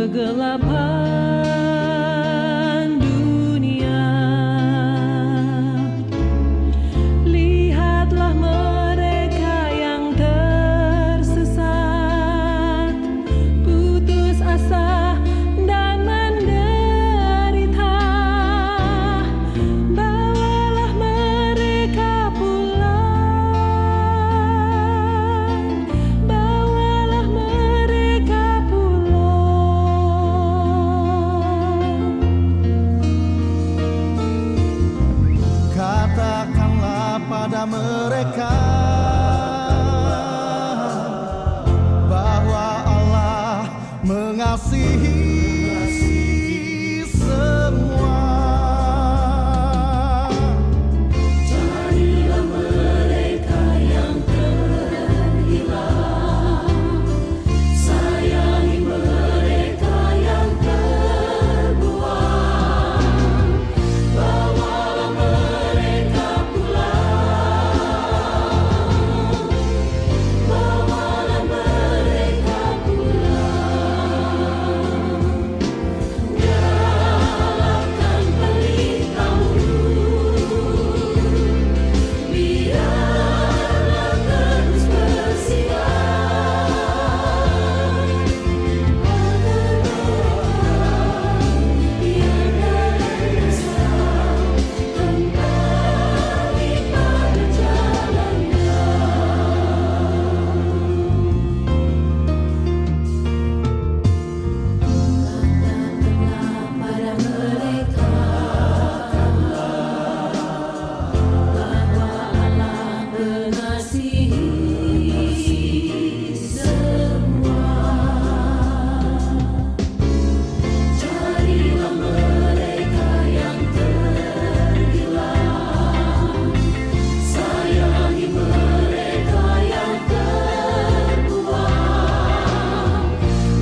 kegelapan dunia. Lihatlah mereka yang tersesat, putus asa dan menderita. Bawalah mereka pulang, bawalah mereka Katakanlah pada mereka bahwa Allah mengasihi semua. Carilah mereka yang terhilang, sayangi mereka yang terbuang. Bawalah mereka pulang, bawalah mereka pulang. Nyalakan pelitamu, biarlah terus bersinar, agar mereka yang dalam dosa kembali pada jalannya. Katakanlah pada mereka bahwa Allah mengasihi semua. Carilah mereka yang terhilang, sayangi mereka yang terbuang.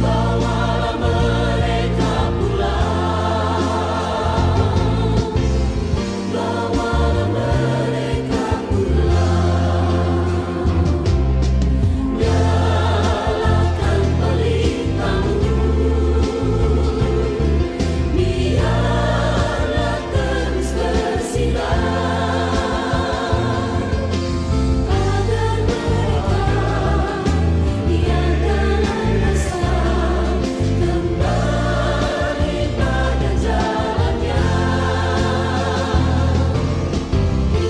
Bawalah mereka pulang, bawalah mereka pulang. Nyalakan pelitamu, biarlah terus bersinar, agar mereka yang dalam dosa kembali pada jalannya. Di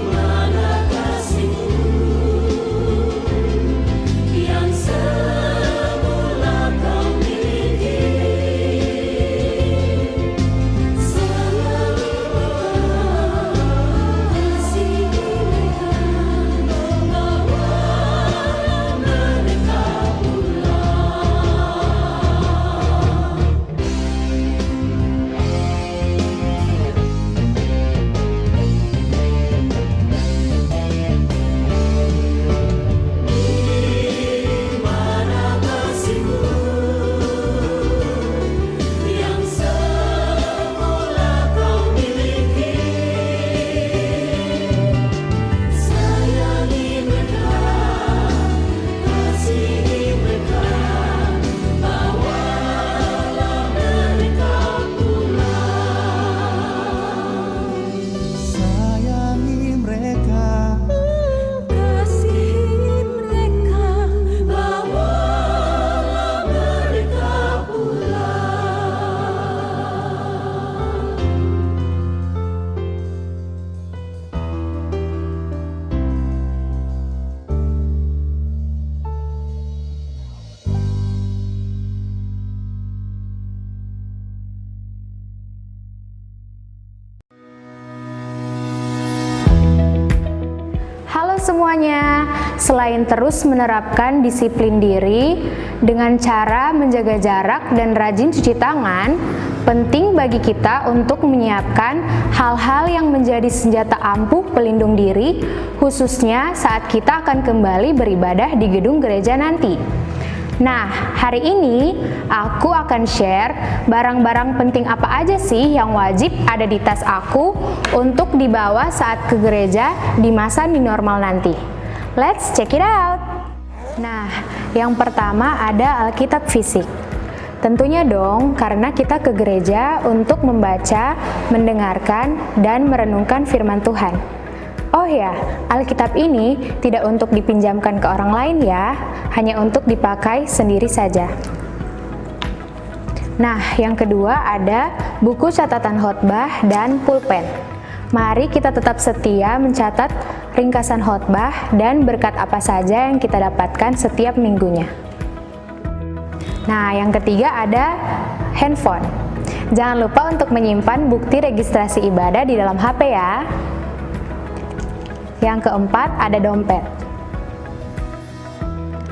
mana kasihmu yang semula kau miliki? Sayangi mereka, kasihi mereka, bawalah mereka Mana kasihmu yang semula kau miliki? Sayangi mereka, kasihi mereka, bawalah mereka pulang. Sayangi mereka, Kasihi mereka, bawalah mereka pulang. Halo semuanya, selain terus menerapkan disiplin diri dengan cara menjaga jarak dan rajin cuci tangan, penting bagi kita untuk menyiapkan hal-hal yang menjadi senjata ampuh pelindung diri, khususnya saat kita akan kembali beribadah di gedung gereja nanti. Nah, hari ini aku akan share barang-barang penting apa aja sih yang wajib ada di tas aku untuk dibawa saat ke gereja di masa new normal nanti. Let's check it out! Nah, yang pertama ada Alkitab fisik. Tentunya dong, karena kita ke gereja untuk membaca, mendengarkan, dan merenungkan firman Tuhan. Oh ya, Alkitab ini tidak untuk dipinjamkan ke orang lain ya, hanya untuk dipakai sendiri saja. Nah, yang kedua ada buku catatan khotbah dan pulpen. Mari kita tetap setia mencatat ringkasan khotbah dan berkat apa saja yang kita dapatkan setiap minggunya. Nah, yang ketiga ada handphone. Jangan lupa untuk menyimpan bukti registrasi ibadah di dalam HP ya. Yang keempat ada dompet.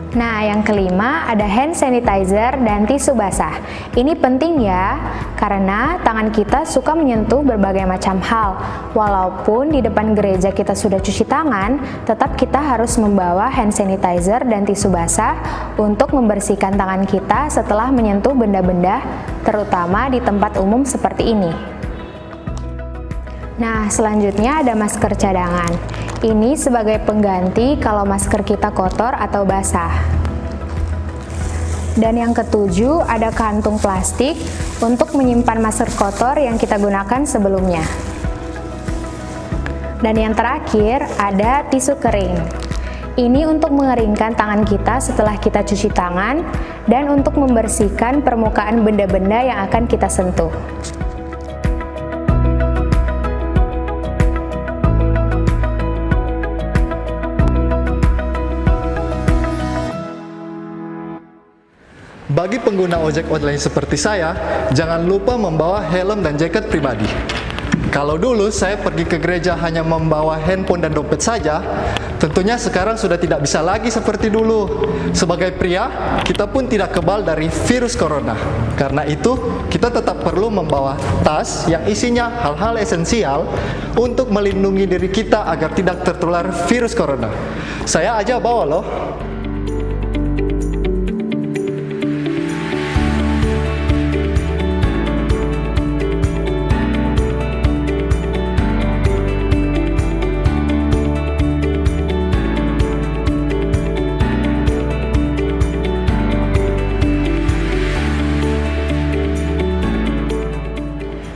Nah, yang kelima ada hand sanitizer dan tisu basah. Ini penting ya, karena tangan kita suka menyentuh berbagai macam hal. Walaupun di depan gereja kita sudah cuci tangan, tetap kita harus membawa hand sanitizer dan tisu basah untuk membersihkan tangan kita setelah menyentuh benda-benda, terutama di tempat umum seperti ini. Nah, selanjutnya ada masker cadangan. Ini sebagai pengganti kalau masker kita kotor atau basah. Dan yang ketujuh ada kantung plastik untuk menyimpan masker kotor yang kita gunakan sebelumnya. Dan yang terakhir ada tisu kering. Ini untuk mengeringkan tangan kita setelah kita cuci tangan dan untuk membersihkan permukaan benda-benda yang akan kita sentuh. Bagi pengguna ojek online seperti saya, jangan lupa membawa helm dan jaket pribadi. Kalau dulu saya pergi ke gereja hanya membawa handphone dan dompet saja, tentunya sekarang sudah tidak bisa lagi seperti dulu. Sebagai pria, kita pun tidak kebal dari virus corona. Karena itu, kita tetap perlu membawa tas yang isinya hal-hal esensial untuk melindungi diri kita agar tidak tertular virus corona. Saya aja bawa loh.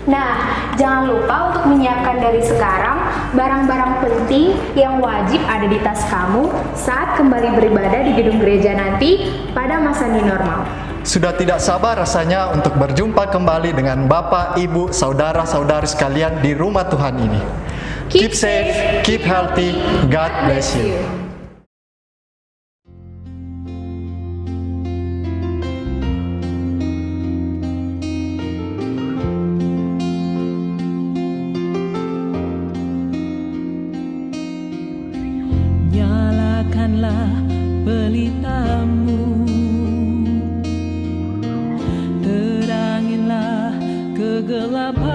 Nah, jangan lupa untuk menyiapkan dari sekarang barang-barang penting yang wajib ada di tas kamu saat kembali beribadah di gedung gereja nanti pada masa new normal. Sudah tidak sabar rasanya untuk berjumpa kembali dengan Bapak, Ibu, Saudara-saudari sekalian di rumah Tuhan ini. Keep safe, keep healthy, God bless you. Nyalakanlah pelitamu, terangilah kegelapan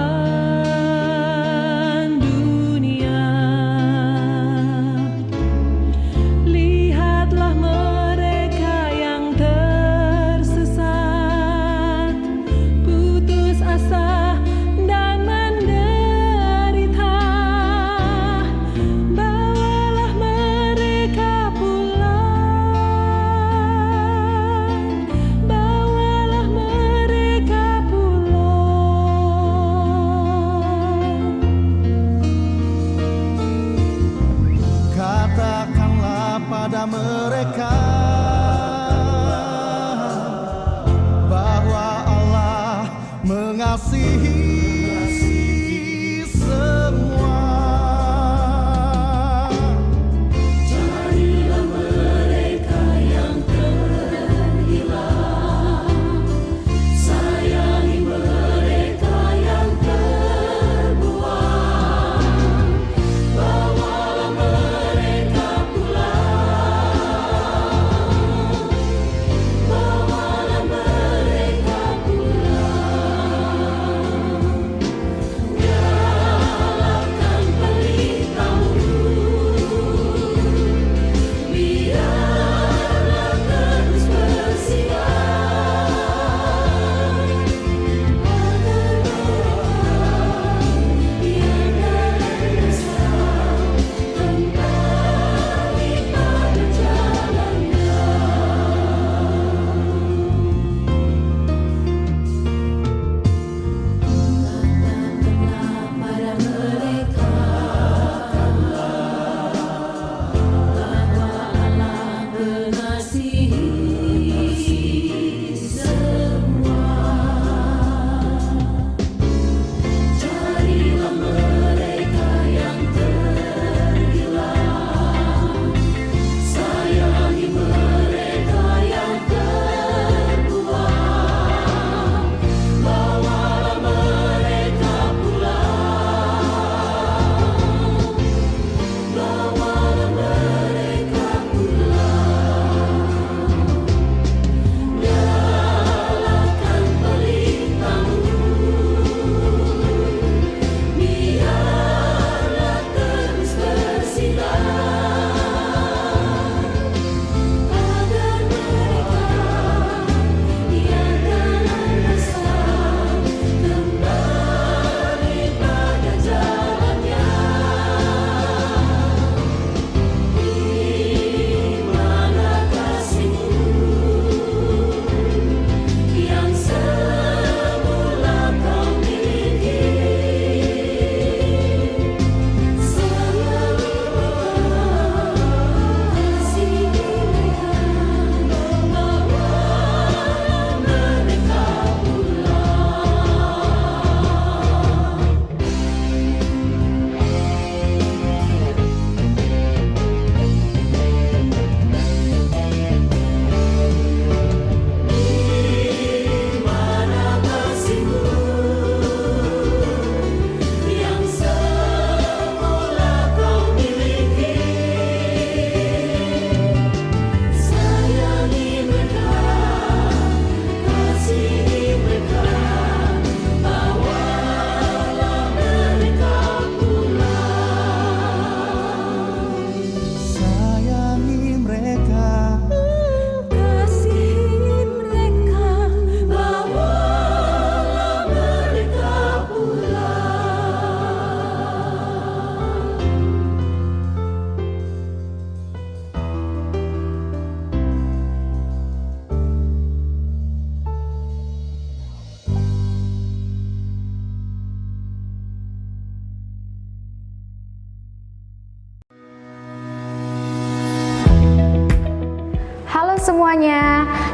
dunia.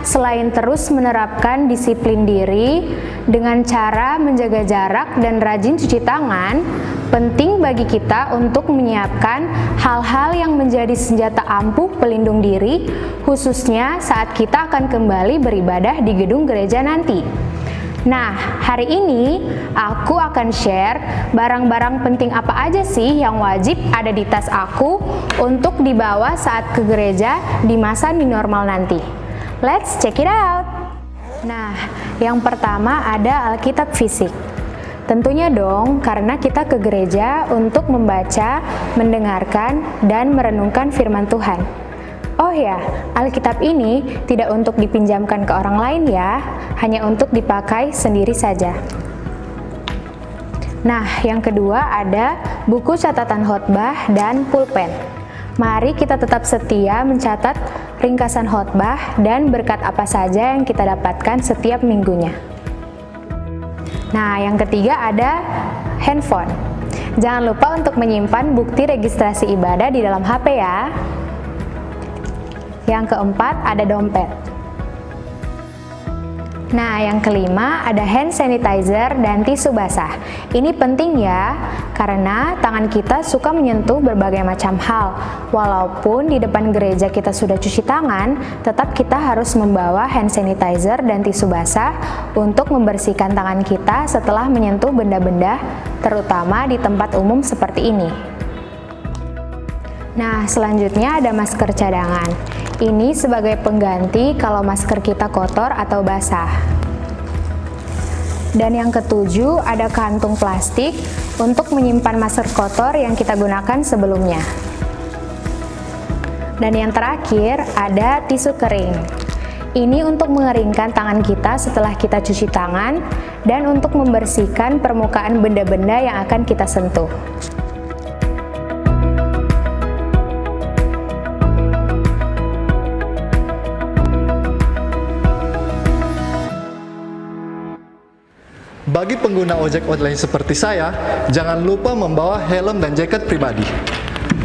selain terus menerapkan disiplin diri dengan cara menjaga jarak dan rajin cuci tangan, penting bagi kita untuk menyiapkan hal-hal yang menjadi senjata ampuh pelindung diri, khususnya saat kita akan kembali beribadah di gedung gereja nanti. Nah, hari ini aku akan share barang-barang penting apa aja sih yang wajib ada di tas aku untuk dibawa saat ke gereja di masa new normal nanti. Let's check it out! Nah, yang pertama ada Alkitab fisik. Tentunya dong, karena kita ke gereja untuk membaca, mendengarkan, dan merenungkan firman Tuhan. Oh ya, Alkitab ini tidak untuk dipinjamkan ke orang lain ya, hanya untuk dipakai sendiri saja. Nah, yang kedua ada buku catatan khotbah dan pulpen. Mari kita tetap setia mencatat ringkasan khotbah dan berkat apa saja yang kita dapatkan setiap minggunya. Nah, yang ketiga ada handphone. Jangan lupa untuk menyimpan bukti registrasi ibadah di dalam HP ya. Yang keempat ada dompet. Nah, yang kelima ada hand sanitizer dan tisu basah. Ini penting ya, karena tangan kita suka menyentuh berbagai macam hal. Walaupun di depan gereja kita sudah cuci tangan, tetap kita harus membawa hand sanitizer dan tisu basah untuk membersihkan tangan kita setelah menyentuh benda-benda, terutama di tempat umum seperti ini. Nah, selanjutnya ada masker cadangan. Ini sebagai pengganti kalau masker kita kotor atau basah. Dan yang ketujuh ada kantung plastik untuk menyimpan masker kotor yang kita gunakan sebelumnya. Dan yang terakhir ada tisu kering. Ini untuk mengeringkan tangan kita setelah kita cuci tangan dan untuk membersihkan permukaan benda-benda yang akan kita sentuh. Bagi pengguna ojek online seperti saya, jangan lupa membawa helm dan jaket pribadi.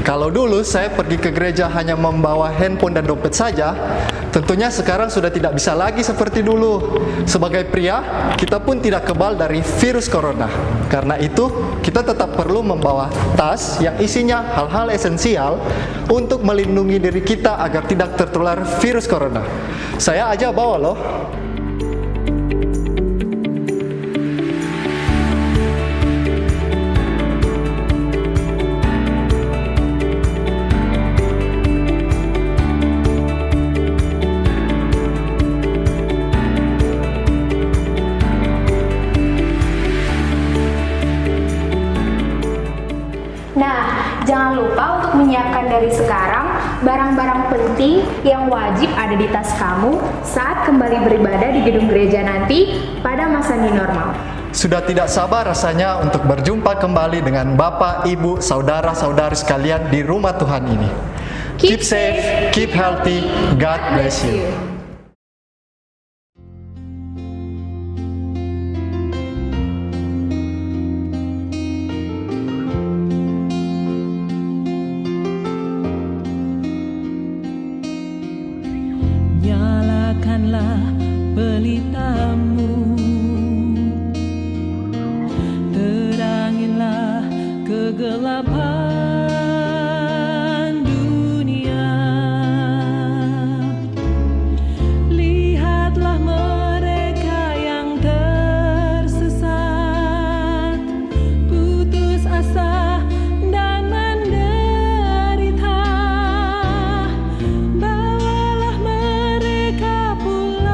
Kalau dulu saya pergi ke gereja hanya membawa handphone dan dompet saja, tentunya sekarang sudah tidak bisa lagi seperti dulu. Sebagai pria, kita pun tidak kebal dari virus corona. Karena itu, kita tetap perlu membawa tas yang isinya hal-hal esensial untuk melindungi diri kita agar tidak tertular virus corona. Saya aja bawa loh. Nah, jangan lupa untuk menyiapkan dari sekarang barang-barang penting yang wajib ada di tas kamu saat kembali beribadah di gedung gereja nanti pada masa new normal. Sudah tidak sabar rasanya untuk berjumpa kembali dengan Bapak, Ibu, Saudara-saudari sekalian di rumah Tuhan ini. Keep safe, keep healthy, God bless you. Nyalakanlah pelitamu, terangilah kegelapan dunia. Lihatlah mereka yang tersesat, putus asa dan menderita. Bawalah mereka pulang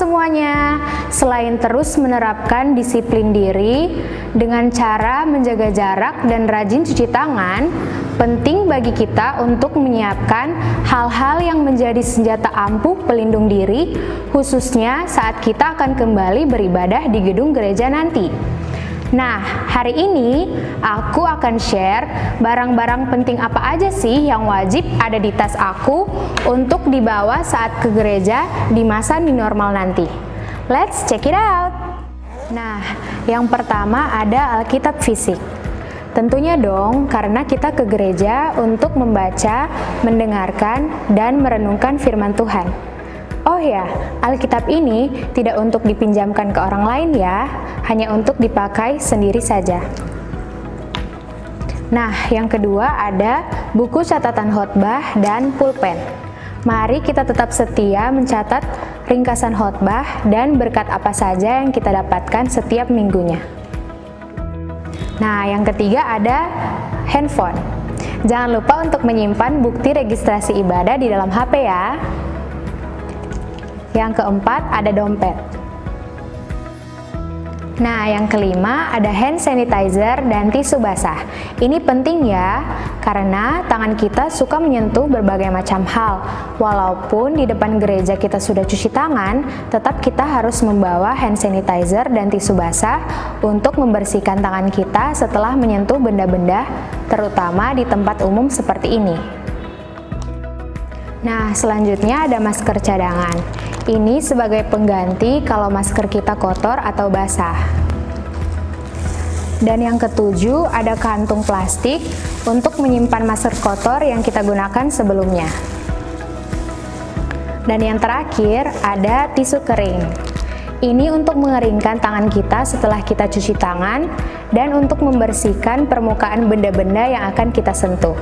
semuanya, selain terus menerapkan disiplin diri dengan cara menjaga jarak dan rajin cuci tangan, penting bagi kita untuk menyiapkan hal-hal yang menjadi senjata ampuh pelindung diri, khususnya saat kita akan kembali beribadah di gedung gereja nanti. Nah, hari ini aku akan share barang-barang penting apa aja sih yang wajib ada di tas aku untuk dibawa saat ke gereja di masa new normal nanti. Let's check it out! Nah, yang pertama ada Alkitab fisik. Tentunya dong, karena kita ke gereja untuk membaca, mendengarkan, dan merenungkan firman Tuhan. Oh ya, Alkitab ini tidak untuk dipinjamkan ke orang lain ya, hanya untuk dipakai sendiri saja. Nah, yang kedua ada buku catatan khotbah dan pulpen. Mari kita tetap setia mencatat ringkasan khotbah dan berkat apa saja yang kita dapatkan setiap minggunya. Nah, yang ketiga ada handphone. Jangan lupa untuk menyimpan bukti registrasi ibadah di dalam HP ya. Yang keempat ada dompet. Nah, yang kelima ada hand sanitizer dan tisu basah. Ini penting ya, karena tangan kita suka menyentuh berbagai macam hal. Walaupun di depan gereja kita sudah cuci tangan, tetap kita harus membawa hand sanitizer dan tisu basah untuk membersihkan tangan kita setelah menyentuh benda-benda, terutama di tempat umum seperti ini. Nah, selanjutnya ada masker cadangan. Ini sebagai pengganti kalau masker kita kotor atau basah. Dan yang ketujuh ada kantung plastik untuk menyimpan masker kotor yang kita gunakan sebelumnya. Dan yang terakhir ada tisu kering. Ini untuk mengeringkan tangan kita setelah kita cuci tangan dan untuk membersihkan permukaan benda-benda yang akan kita sentuh.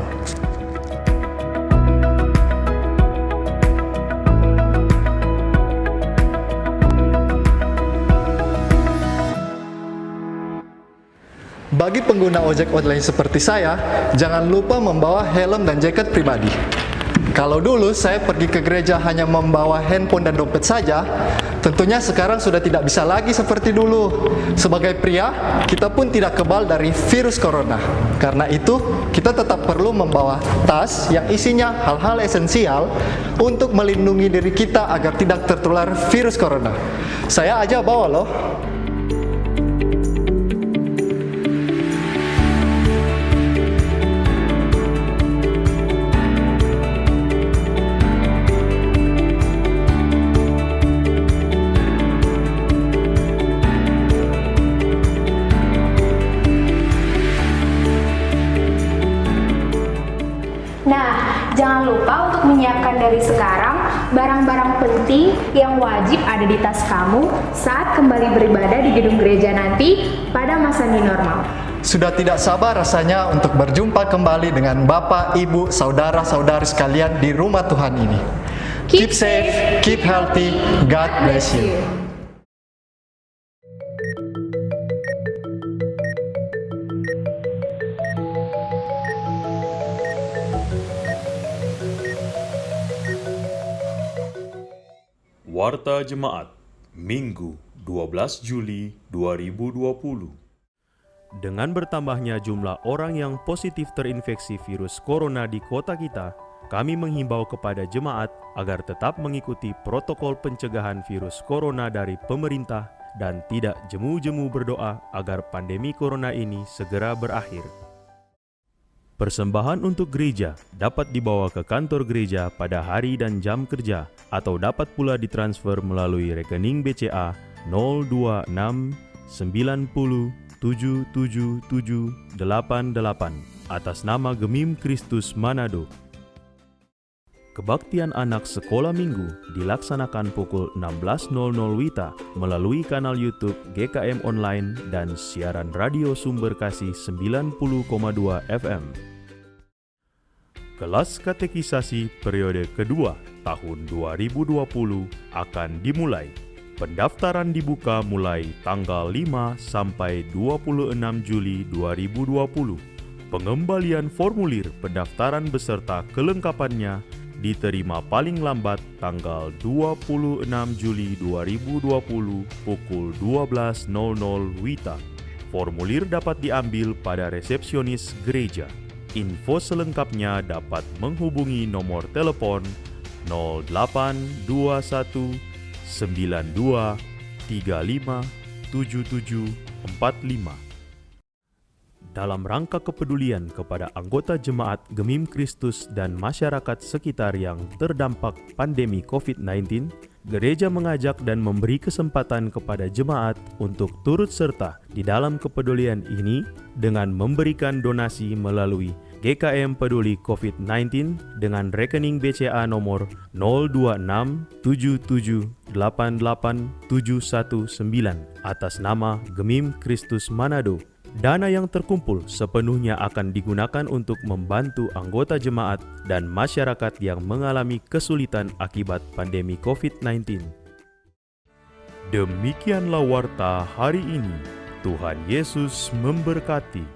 Bagi pengguna ojek online seperti saya, jangan lupa membawa helm dan jaket pribadi. Kalau dulu saya pergi ke gereja hanya membawa handphone dan dompet saja, tentunya sekarang sudah tidak bisa lagi seperti dulu. Sebagai pria, kita pun tidak kebal dari virus corona. Karena itu, kita tetap perlu membawa tas yang isinya hal-hal esensial untuk melindungi diri kita agar tidak tertular virus corona. Saya aja bawa loh. Nah, jangan lupa untuk menyiapkan dari sekarang barang-barang penting yang wajib ada di tas kamu saat kembali beribadah di gedung gereja nanti pada masa new normal. Sudah tidak sabar rasanya untuk berjumpa kembali dengan Bapak, Ibu, Saudara-saudari sekalian di rumah Tuhan ini. Keep safe, keep healthy, God bless you. Warta Jemaat, Minggu 12 Juli 2020. Dengan bertambahnya jumlah orang yang positif terinfeksi virus corona di kota kita, kami menghimbau kepada jemaat agar tetap mengikuti protokol pencegahan virus corona dari pemerintah dan tidak jemu-jemu berdoa agar pandemi corona ini segera berakhir. Persembahan untuk gereja dapat dibawa ke kantor gereja pada hari dan jam kerja atau dapat pula ditransfer melalui rekening BCA 026 90 77788 atas nama Gemim Kristus Manado. Kebaktian anak sekolah minggu dilaksanakan pukul 16.00 WITA melalui kanal YouTube GKM Online dan siaran radio Sumber Kasih 90,2 FM. Kelas katekisasi periode kedua tahun 2020 akan dimulai. Pendaftaran dibuka mulai tanggal 5 sampai 26 Juli 2020. Pengembalian formulir pendaftaran beserta kelengkapannya diterima paling lambat tanggal 26 Juli 2020 pukul 12.00 WITA. Formulir dapat diambil pada resepsionis gereja. Info selengkapnya dapat menghubungi nomor telepon 0821 92 35 7745. Dalam rangka kepedulian kepada anggota jemaat Gemim Kristus dan masyarakat sekitar yang terdampak pandemi COVID-19, gereja mengajak dan memberi kesempatan kepada jemaat untuk turut serta di dalam kepedulian ini dengan memberikan donasi melalui GKM Peduli COVID-19 dengan rekening BCA nomor 02677887119 atas nama Gemim Kristus Manado. Dana yang terkumpul sepenuhnya akan digunakan untuk membantu anggota jemaat dan masyarakat yang mengalami kesulitan akibat pandemi COVID-19. Demikianlah warta hari ini. Tuhan Yesus memberkati.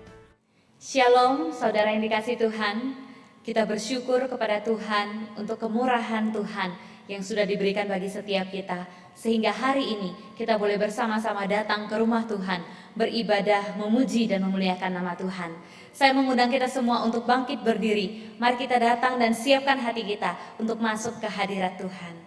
Shalom, saudara yang dikasihi Tuhan. Kita bersyukur kepada Tuhan untuk kemurahan Tuhan yang sudah diberikan bagi setiap kita, sehingga hari ini kita boleh bersama-sama datang ke rumah Tuhan, beribadah, memuji dan memuliakan nama Tuhan. Saya mengundang kita semua untuk bangkit berdiri. Mari kita datang dan siapkan hati kita untuk masuk ke hadirat Tuhan.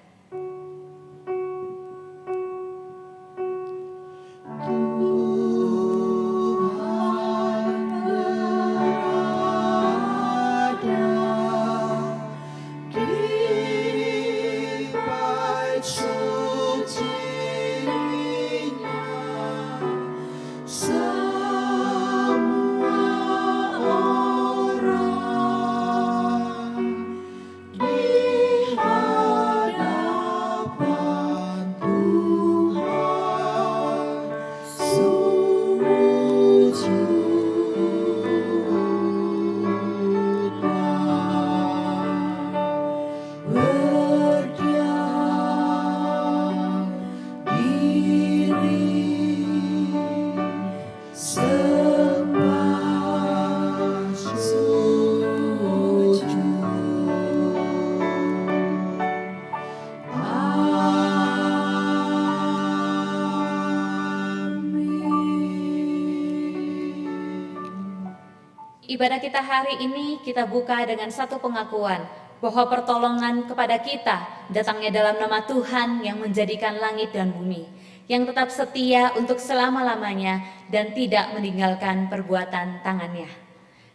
Ibadah kita hari ini kita buka dengan satu pengakuan bahwa pertolongan kepada kita datangnya dalam nama Tuhan yang menjadikan langit dan bumi, yang tetap setia untuk selama-lamanya dan tidak meninggalkan perbuatan tangannya.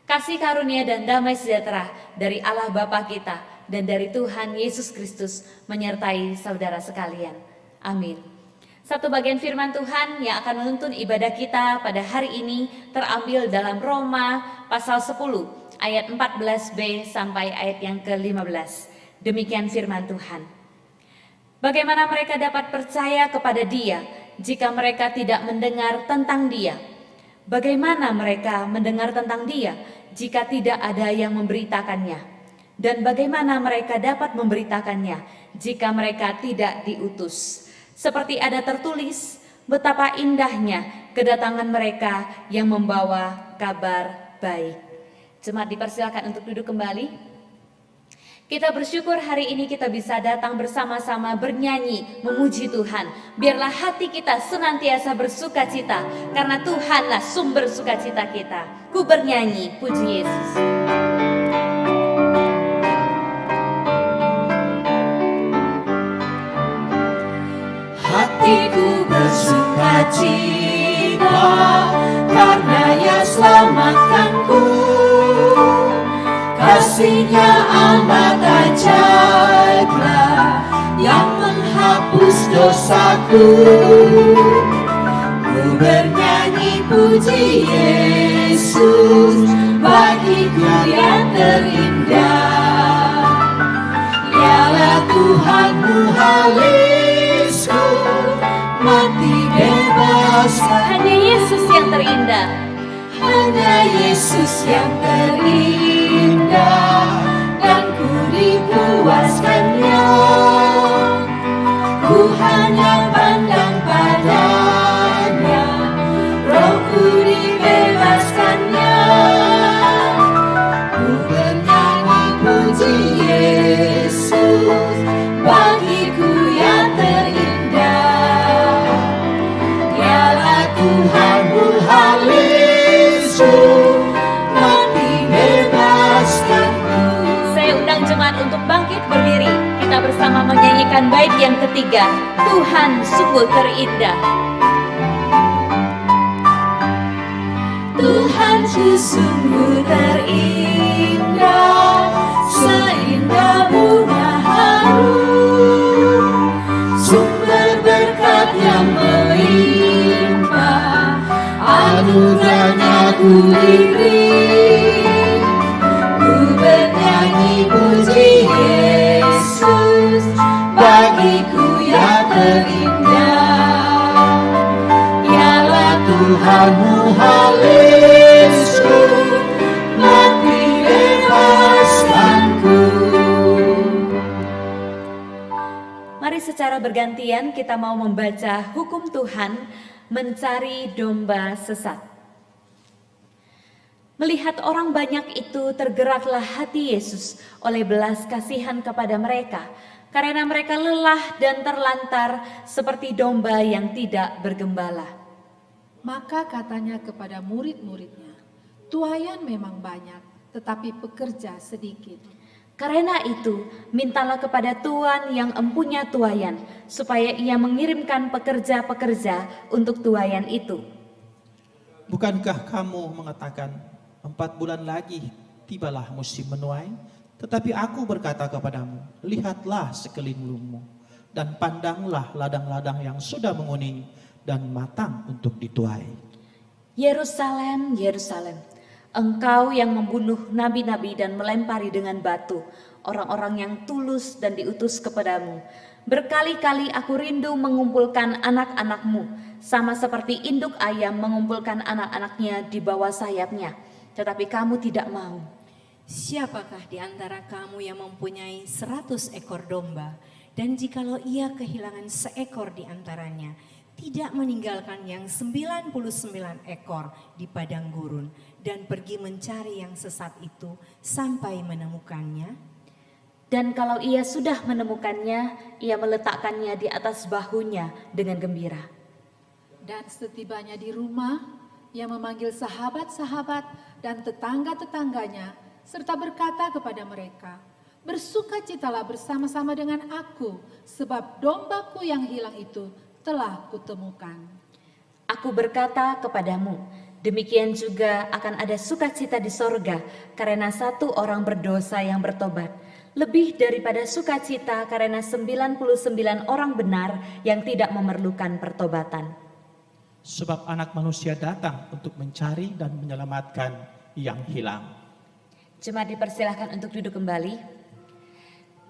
Kasih karunia dan damai sejahtera dari Allah Bapa kita dan dari Tuhan Yesus Kristus menyertai saudara sekalian. Amin. Satu bagian firman Tuhan yang akan menuntun ibadah kita pada hari ini terambil dalam Roma pasal 10 ayat 14b sampai ayat yang ke-15. Demikian firman Tuhan. Bagaimana mereka dapat percaya kepada Dia jika mereka tidak mendengar tentang Dia? Bagaimana mereka mendengar tentang Dia jika tidak ada yang memberitakannya? Dan bagaimana mereka dapat memberitakannya jika mereka tidak diutus? Seperti ada tertulis, betapa indahnya kedatangan mereka yang membawa kabar baik. Jemaat dipersilakan untuk duduk kembali. Kita bersyukur hari ini kita bisa datang bersama-sama bernyanyi, memuji Tuhan. Biarlah hati kita senantiasa bersuka cita, karena Tuhanlah sumber sukacita kita. Ku bernyanyi, puji Yesus. Hatiku bersuka cita karena Ia selamatkanku. Kasih-Nya amat ajaiblah yang menghapus dosaku. Ku bernyanyi puji Yesus, bagiku yang terindah. Ialah Tuhanmu halisku, mati bebas. Hanya Yesus yang terindah. Hanya Yesus yang terindah, dan ku dipuaskannya. Ku hanya pandang padanya, rohku dibebaskannya. Ku bernyanyi puji Yesus. Yesus, bagiku yang terindah. Dialah Tuhanku, halisku, mati bebaskanku. Saya undang jemaat untuk bangkit berdiri. Kita bersama menyanyikan bait yang ketiga, Tuhan sungguh terindah. Tuhanku sungguh terindah, seindah bunga harum, sumber berkat yang melimpah, anugerahnya ku iring, ku bernyanyi puji Yesus, bagiku yang terindah. Ialah Tuhanmu, halisku, mati bebaskanku. Mari secara bergantian kita mau membaca hukum Tuhan, mencari domba sesat. Melihat orang banyak itu, tergeraklah hati Yesus oleh belas kasihan kepada mereka, karena mereka lelah dan terlantar seperti domba yang tidak bergembala. Maka katanya kepada murid-muridnya, tuaian memang banyak, tetapi pekerja sedikit. Karena itu, mintalah kepada Tuhan yang empunya tuaian, supaya ia mengirimkan pekerja-pekerja untuk tuaian itu. Bukankah kamu mengatakan 4 bulan lagi tibalah musim menuai? Tetapi aku berkata kepadamu, lihatlah sekelilingmu dan pandanglah ladang-ladang yang sudah menguning dan matang untuk dituai. Yerusalem, Yerusalem, engkau yang membunuh nabi-nabi dan melempari dengan batu orang-orang yang tulus dan diutus kepadamu. Berkali-kali aku rindu mengumpulkan anak-anakmu, sama seperti induk ayam mengumpulkan anak-anaknya di bawah sayapnya, tetapi kamu tidak mau. Siapakah di antara kamu yang mempunyai 100 ekor domba, dan jikalau ia kehilangan seekor di antaranya, tidak meninggalkan yang 99 ekor di padang gurun dan pergi mencari yang sesat itu sampai menemukannya? Dan kalau ia sudah menemukannya, ia meletakkannya di atas bahunya dengan gembira. Dan setibanya di rumah, ia memanggil sahabat-sahabat dan tetangga-tetangganya, serta berkata kepada mereka, bersukacitalah bersama-sama dengan aku, sebab dombaku yang hilang itu telah kutemukan. Aku berkata kepadamu, demikian juga akan ada sukacita di sorga karena satu orang berdosa yang bertobat, lebih daripada sukacita karena 99 orang benar yang tidak memerlukan pertobatan. Sebab anak manusia datang untuk mencari dan menyelamatkan yang hilang. Jemaat dipersilahkan untuk duduk kembali.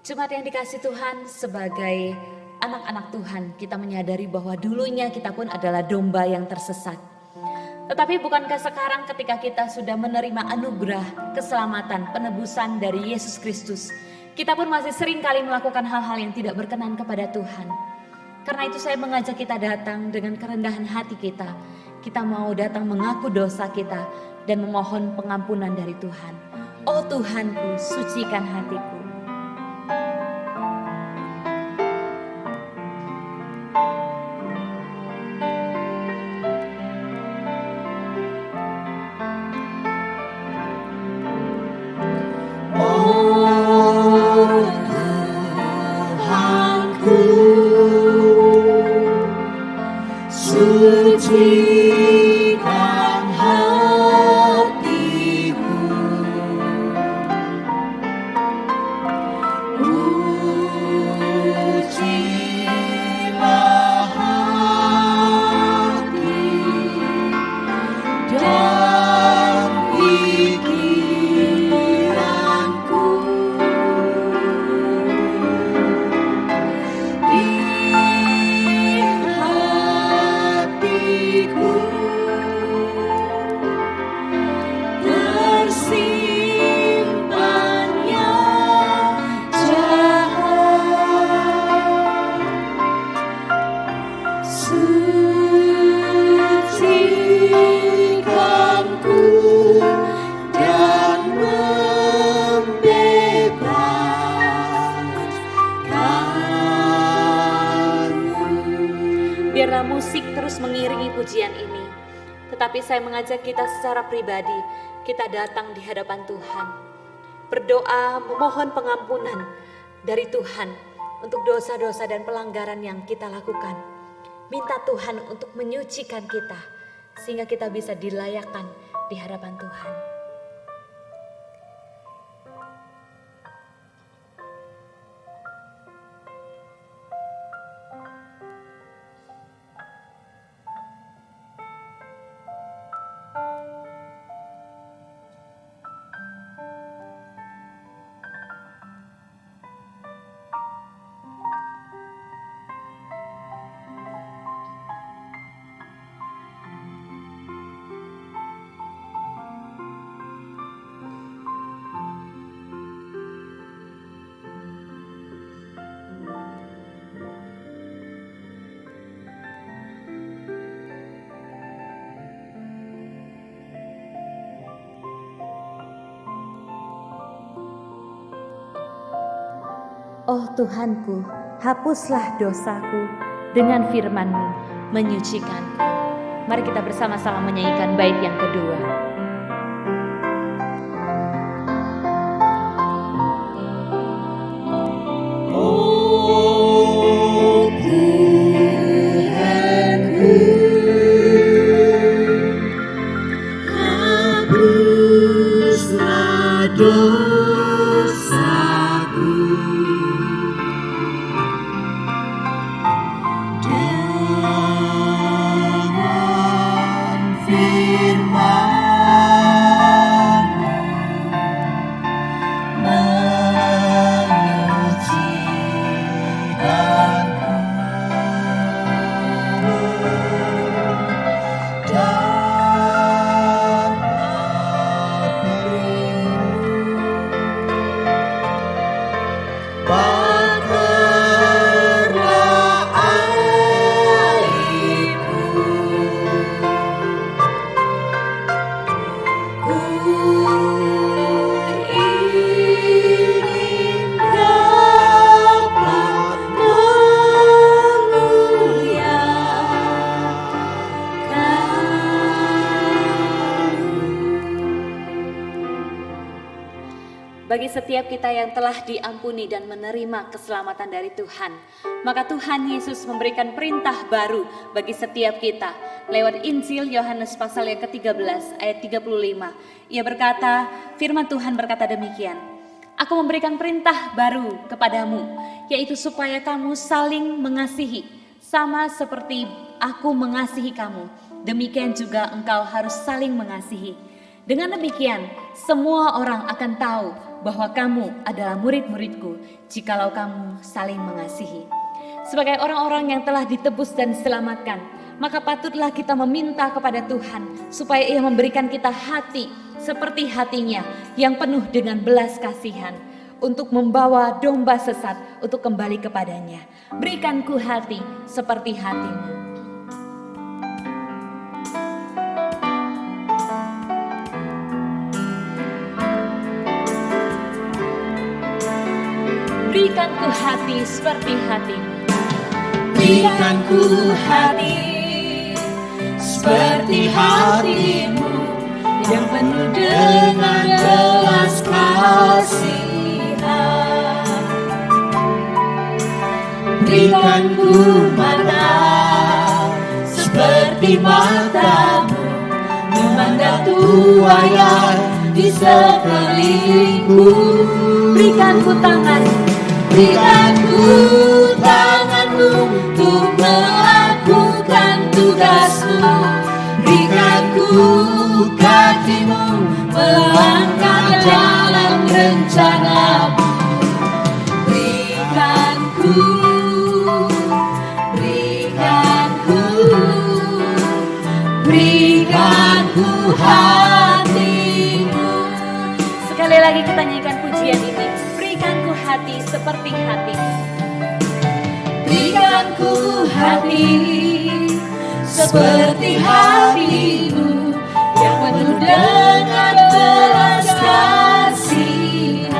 Jemaat yang dikasih Tuhan, sebagai anak-anak Tuhan, kita menyadari bahwa dulunya kita pun adalah domba yang tersesat. Tetapi bukankah sekarang ketika kita sudah menerima anugerah, keselamatan, penebusan dari Yesus Kristus, kita pun masih sering kali melakukan hal-hal yang tidak berkenan kepada Tuhan. Karena itu saya mengajak kita datang dengan kerendahan hati kita. Kita mau datang mengaku dosa kita dan memohon pengampunan dari Tuhan. Oh Tuhanku, sucikan hatiku. Sucikan hatiku. musik terus mengiringi pujian ini. Tetapi saya mengajak kita secara pribadi, kita datang di hadapan Tuhan. Berdoa memohon pengampunan dari Tuhan untuk dosa-dosa dan pelanggaran yang kita lakukan. Minta Tuhan untuk menyucikan kita, sehingga kita bisa dilayakkan di hadapan Tuhan. Oh Tuhanku, hapuslah dosaku dengan firman-Mu menyucikanku. Mari kita bersama-sama menyanyikan bait yang kedua. Oh Tuhanku, hapuslah dosaku dengan firman-Mu menyucikanku dan bakarlah aibku. Ku ingin dapat Bagi setiap kita yang telah diampuni dan menerima keselamatan dari Tuhan, maka Tuhan Yesus memberikan perintah baru bagi setiap kita. Lewat Injil Yohanes pasal yang ke-13 ayat 35. Ia berkata, firman Tuhan berkata demikian. Aku memberikan perintah baru kepadamu, yaitu supaya kamu saling mengasihi, sama seperti aku mengasihi kamu. Demikian juga engkau harus saling mengasihi. Dengan demikian, semua orang akan tahu bahwa kamu adalah murid-muridku jikalau kamu saling mengasihi. Sebagai orang-orang yang telah ditebus dan diselamatkan, maka patutlah kita meminta kepada Tuhan supaya Ia memberikan kita hati seperti hatinya yang penuh dengan belas kasihan untuk membawa domba sesat untuk kembali kepadanya. Berikanku hati seperti hatimu. Berikanku hati seperti hatimu. Berikanku hati seperti hatimu yang penuh dengan belas kasihan. Berikanku mata seperti matamu memandang tuayan di sekelilingku. Berikanku tangan, berikanku tanganmu untuk melakukan tugasmu. Berikanku kakimu melangkah dalam rencanamu. Berikanku hatimu. Sekali lagi kita nyanyikan pujian ini. Berikanku hati seperti hatimu. Berikanku hati seperti hatimu yang penuh dengan belas kasihan.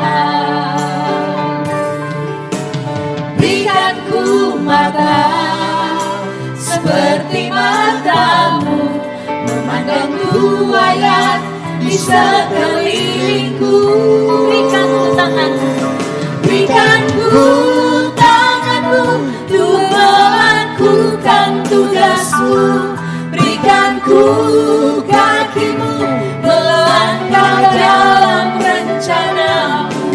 Berikanku mata seperti matamu memandang buaya di sekelilingku. Berikan ku tanganmu, Berikan ku tanganmu untuk melakukan tugasmu. Berikan ku kakimu melangkah dalam rencanamu.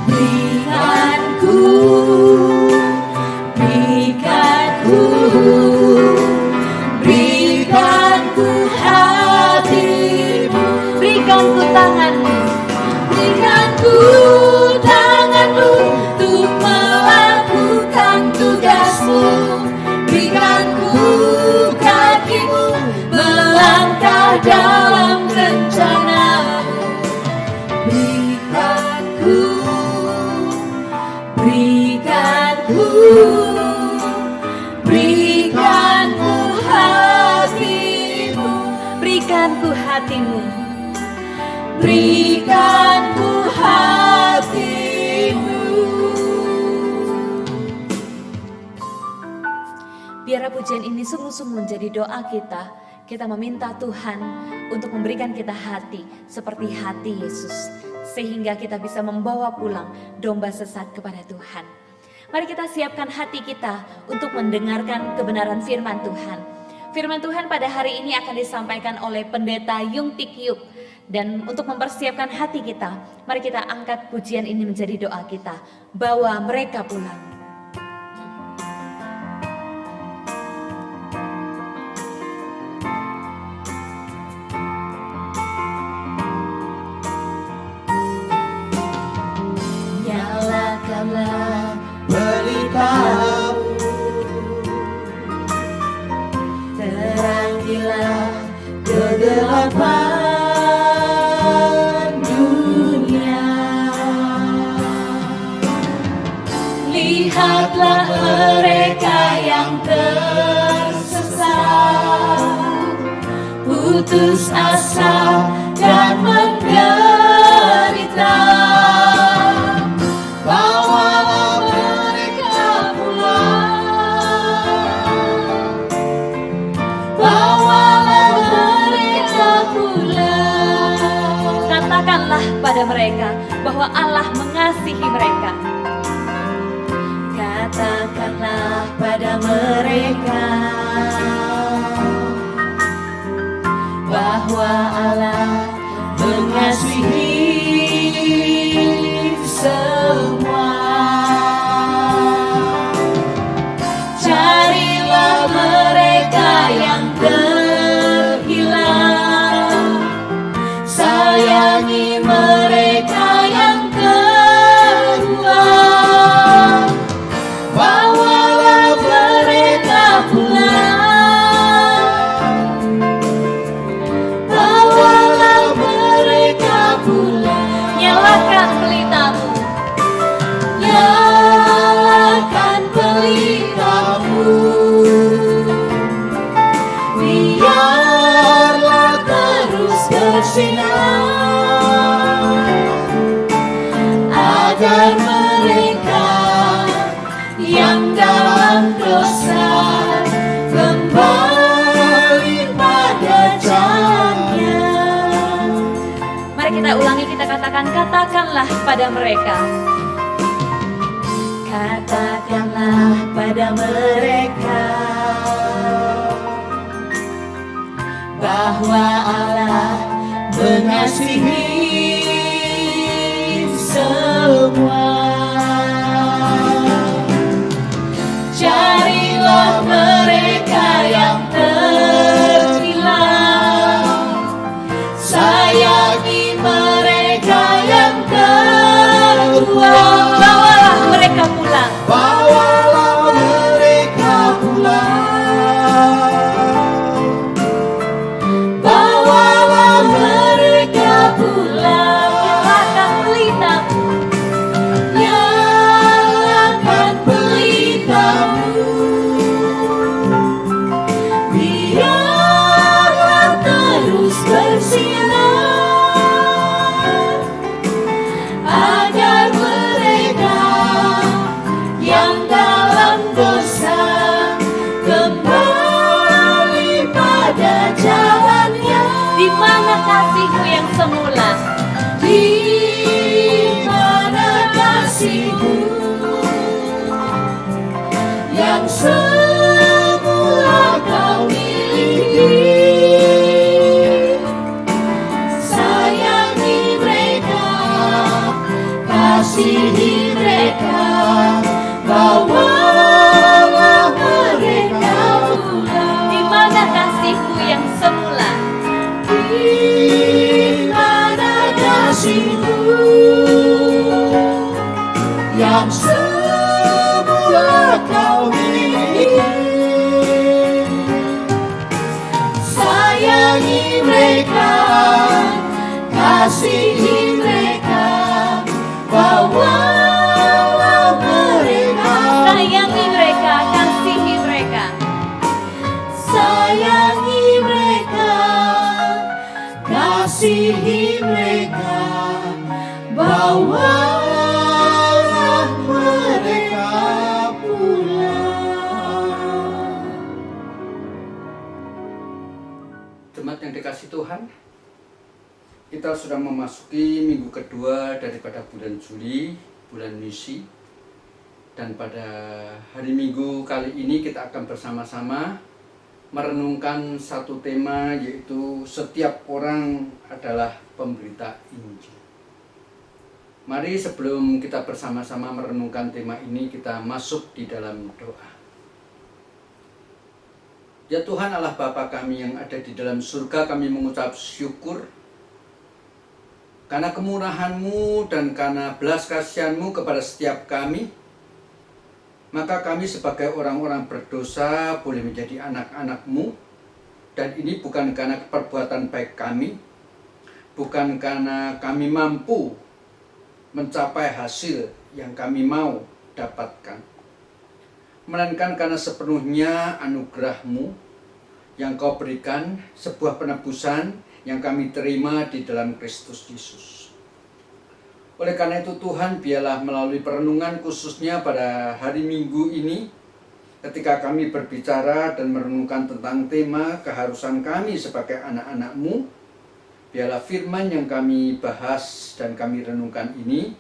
Berikan ku hatimu. berikan ku tanganmu. Berikan ku tanganmu untuk melakukan tugasmu. Berikan ku kakimu melangkah dalam rencanamu. Berikan ku hatimu. Berikan ku hatimu. Berikan ku hatimu. Biarlah pujian ini sungguh-sungguh menjadi doa kita. Kita meminta Tuhan untuk memberikan kita hati seperti hati Yesus, sehingga kita bisa membawa pulang domba sesat kepada Tuhan. Mari kita siapkan hati kita untuk mendengarkan kebenaran firman Tuhan. Firman Tuhan pada hari ini akan disampaikan oleh Pendeta Yung Tik Yuk. Dan untuk mempersiapkan hati kita, mari kita angkat pujian ini menjadi doa kita. Bawa mereka pulang. Nyalakanlah pelitamu, terangilah kegelapan dunia. Lihatlah mereka yang tersesat, putus asa dan menderita. Bawalah mereka pulang, bawalah mereka pulang. Katakanlah pada mereka bahwa Allah mengasihi mereka. Katakanlah pada mereka bahwa Allah mengasihi semua. Carilah mereka yang terhilang, sayangi mereka yang keluar. Bawalah mereka pulang, bawalah mereka pulang. Nyalakan pelitamu. Nyalakan pelitamu, biarlah terus bersinar, agar mereka yang dalam dosa kembali pada jalannya. Mari kita ulangi, kita katakan, katakanlah pada mereka. Katakanlah pada mereka bahwa Allah mengasihi semua. Carilah mereka yang terhilang, sayangi mereka yang keluar. Bawalah mereka pulang. Bawalah mereka pulang, bawalah mereka pulang. yang semula kau miliki. Sayangi mereka, kasihi mereka, bawalah mereka pulang. Di mana kasihku yang semula? Di mana kasihku yang semula kau miliki. Sayangi mereka, kasihi mereka, bawalah mereka. Sayangi mereka, kasihi mereka. Sayangi mereka, kasihi mereka, bawalah mereka pulang. Jemaat yang dikasihi Tuhan, kita sudah memasuki minggu kedua daripada bulan Juli, bulan misi. Dan pada hari Minggu kali ini kita akan bersama-sama merenungkan satu tema, yaitu setiap orang adalah pemberita Injil. Mari sebelum kita bersama-sama merenungkan tema ini, kita masuk di dalam doa. Ya Tuhan Allah Bapa kami yang ada di dalam surga, kami mengucap syukur karena kemurahan-Mu dan karena belas kasihan-Mu kepada setiap kami. Maka kami sebagai orang-orang berdosa boleh menjadi anak-anak-Mu. Dan ini bukan karena perbuatan baik kami, bukan karena kami mampu mencapai hasil yang kami mau dapatkan, melainkan karena sepenuhnya anugerah-Mu yang Kau berikan, sebuah penebusan yang kami terima di dalam Kristus Yesus. Oleh karena itu Tuhan, biarlah melalui perenungan khususnya pada hari Minggu ini, ketika kami berbicara dan merenungkan tentang tema keharusan kami sebagai anak-anak-Mu, biarlah firman yang kami bahas dan kami renungkan ini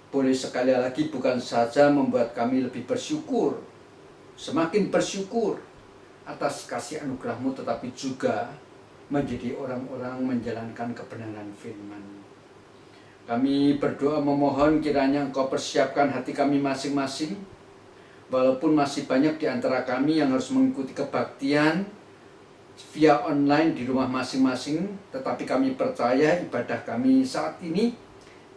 boleh sekali lagi bukan saja membuat kami lebih bersyukur, semakin bersyukur atas kasih anugerah-Mu, tetapi juga menjadi orang-orang menjalankan kebenaran firman. Kami berdoa memohon kiranya Engkau persiapkan hati kami masing-masing, walaupun masih banyak di antara kami yang harus mengikuti kebaktian via online di rumah masing-masing, tetapi kami percaya ibadah kami saat ini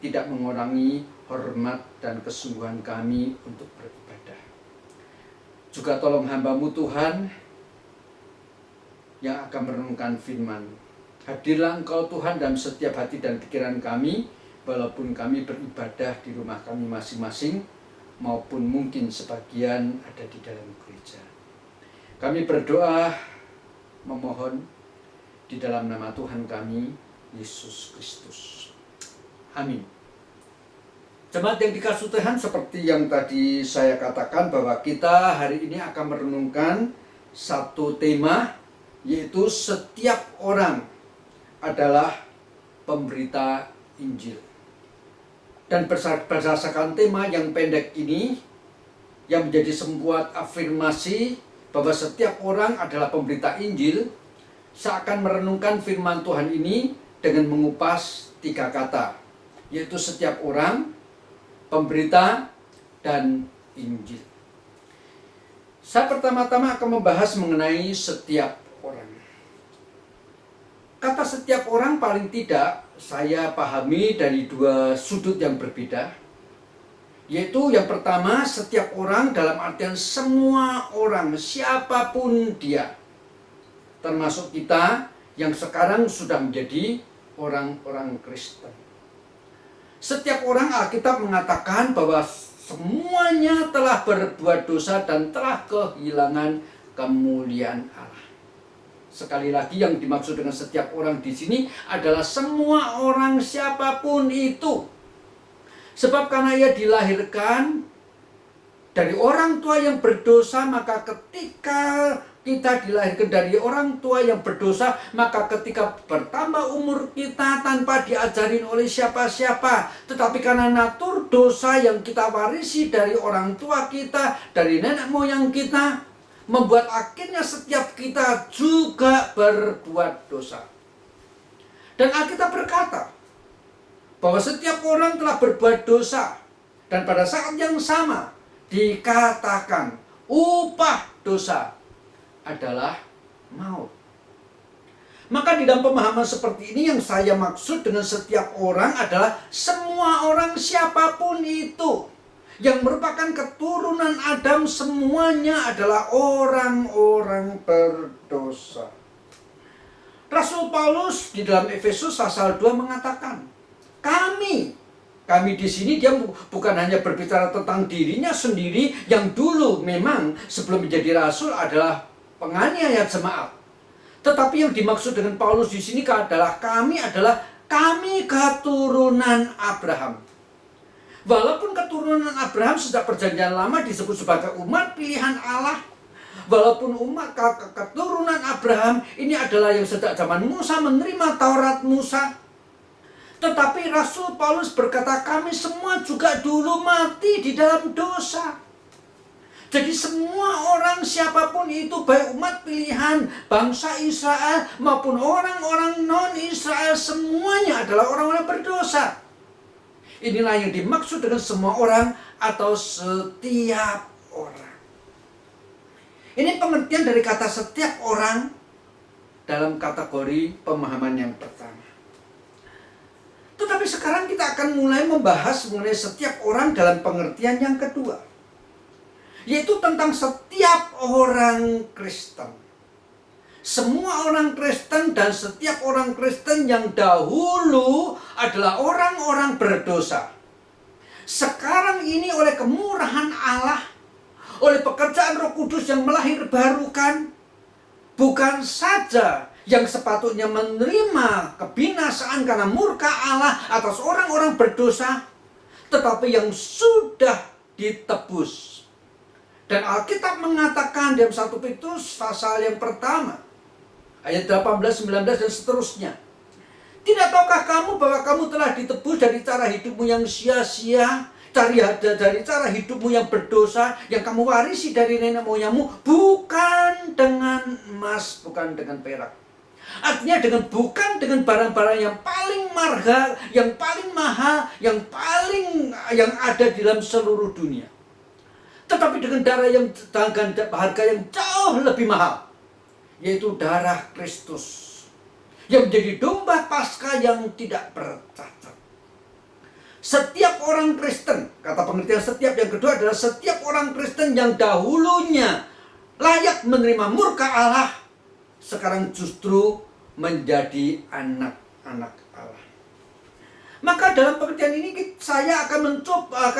tidak mengurangi hormat dan kesungguhan kami untuk beribadah. Juga tolong hamba-Mu Tuhan yang akan merenungkan firman. Hadirlah Engkau Tuhan dalam setiap hati dan pikiran kami, walaupun kami beribadah di rumah kami masing-masing, maupun mungkin sebagian ada di dalam gereja. Kami berdoa memohon di dalam nama Tuhan kami, Yesus Kristus. Amin. Jemaat yang dikasihi Tuhan, seperti yang tadi saya katakan bahwa kita hari ini akan merenungkan satu tema, yaitu setiap orang adalah pemberita Injil. Dan berdasarkan tema yang pendek ini, yang menjadi sebuah afirmasi bahwa setiap orang adalah pemberita Injil, saya akan merenungkan firman Tuhan ini dengan mengupas 3 kata, yaitu setiap orang, pemberita, dan Injil. Saya pertama-tama akan membahas mengenai setiap orang. Kata setiap orang paling tidak saya pahami dari 2 sudut yang berbeda. Yaitu yang pertama, setiap orang dalam artian semua orang, siapapun dia. Termasuk kita yang sekarang sudah menjadi orang-orang Kristen. Setiap orang, Alkitab mengatakan bahwa semuanya telah berbuat dosa dan telah kehilangan kemuliaan Allah. Sekali lagi, yang dimaksud dengan setiap orang di sini adalah semua orang, siapapun itu. Sebab karena ia dilahirkan dari orang tua yang berdosa, maka ketika kita dilahirkan dari orang tua yang berdosa, maka ketika bertambah umur kita tanpa diajarin oleh siapa-siapa, tetapi karena natur dosa yang kita warisi dari orang tua kita, dari nenek moyang kita, membuat akhirnya setiap kita juga berbuat dosa. Dan Alkitab berkata bahwa setiap orang telah berbuat dosa, dan pada saat yang sama dikatakan upah dosa adalah maut. Maka di dalam pemahaman seperti ini yang saya maksud dengan setiap orang adalah semua orang siapapun itu yang merupakan keturunan Adam, semuanya adalah orang-orang berdosa. Rasul Paulus di dalam Efesus pasal 2 mengatakan, kami di sini dia bukan hanya berbicara tentang dirinya sendiri yang dulu memang sebelum menjadi rasul adalah penganiaya jemaat. Tetapi yang dimaksud dengan Paulus di sini adalah kami keturunan Abraham. Walaupun keturunan Abraham sejak perjanjian lama disebut sebagai umat pilihan Allah, walaupun umat keturunan Abraham ini adalah yang sejak zaman Musa menerima Taurat Musa, tetapi Rasul Paulus berkata kami semua juga dulu mati di dalam dosa. Jadi semua orang siapapun itu, baik umat pilihan, bangsa Israel maupun orang-orang non-Israel, semuanya adalah orang-orang berdosa. Inilah yang dimaksud dengan semua orang atau setiap orang. Ini pengertian dari kata setiap orang dalam kategori pemahaman yang pertama. Tetapi sekarang kita akan mulai membahas mengenai setiap orang dalam pengertian yang kedua, yaitu tentang setiap orang Kristen. Semua orang Kristen dan setiap orang Kristen yang dahulu adalah orang-orang berdosa. Sekarang ini oleh kemurahan Allah, oleh pekerjaan Roh Kudus yang melahirbarukan, bukan saja yang sepatutnya menerima kebinasaan karena murka Allah atas orang-orang berdosa, tetapi yang sudah ditebus. Dan Alkitab mengatakan dalam 1 Petrus pasal yang pertama, ayat 18, 19 dan seterusnya. Tidak tahukah kamu bahwa kamu telah ditebus dari cara hidupmu yang sia-sia, dari cara hidupmu yang berdosa, yang kamu warisi dari nenek moyangmu, bukan dengan emas, bukan dengan perak. Artinya bukan dengan barang-barang yang paling marga, yang paling mahal, yang ada di dalam seluruh dunia. Tetapi dengan darah yang harga yang jauh lebih mahal, yaitu darah Kristus yang menjadi domba Paskah yang tidak bercacat. Setiap orang Kristen, kata pengertian setiap yang kedua adalah setiap orang Kristen yang dahulunya layak menerima murka Allah, sekarang justru menjadi anak-anak Allah. Maka dalam pengertian ini saya akan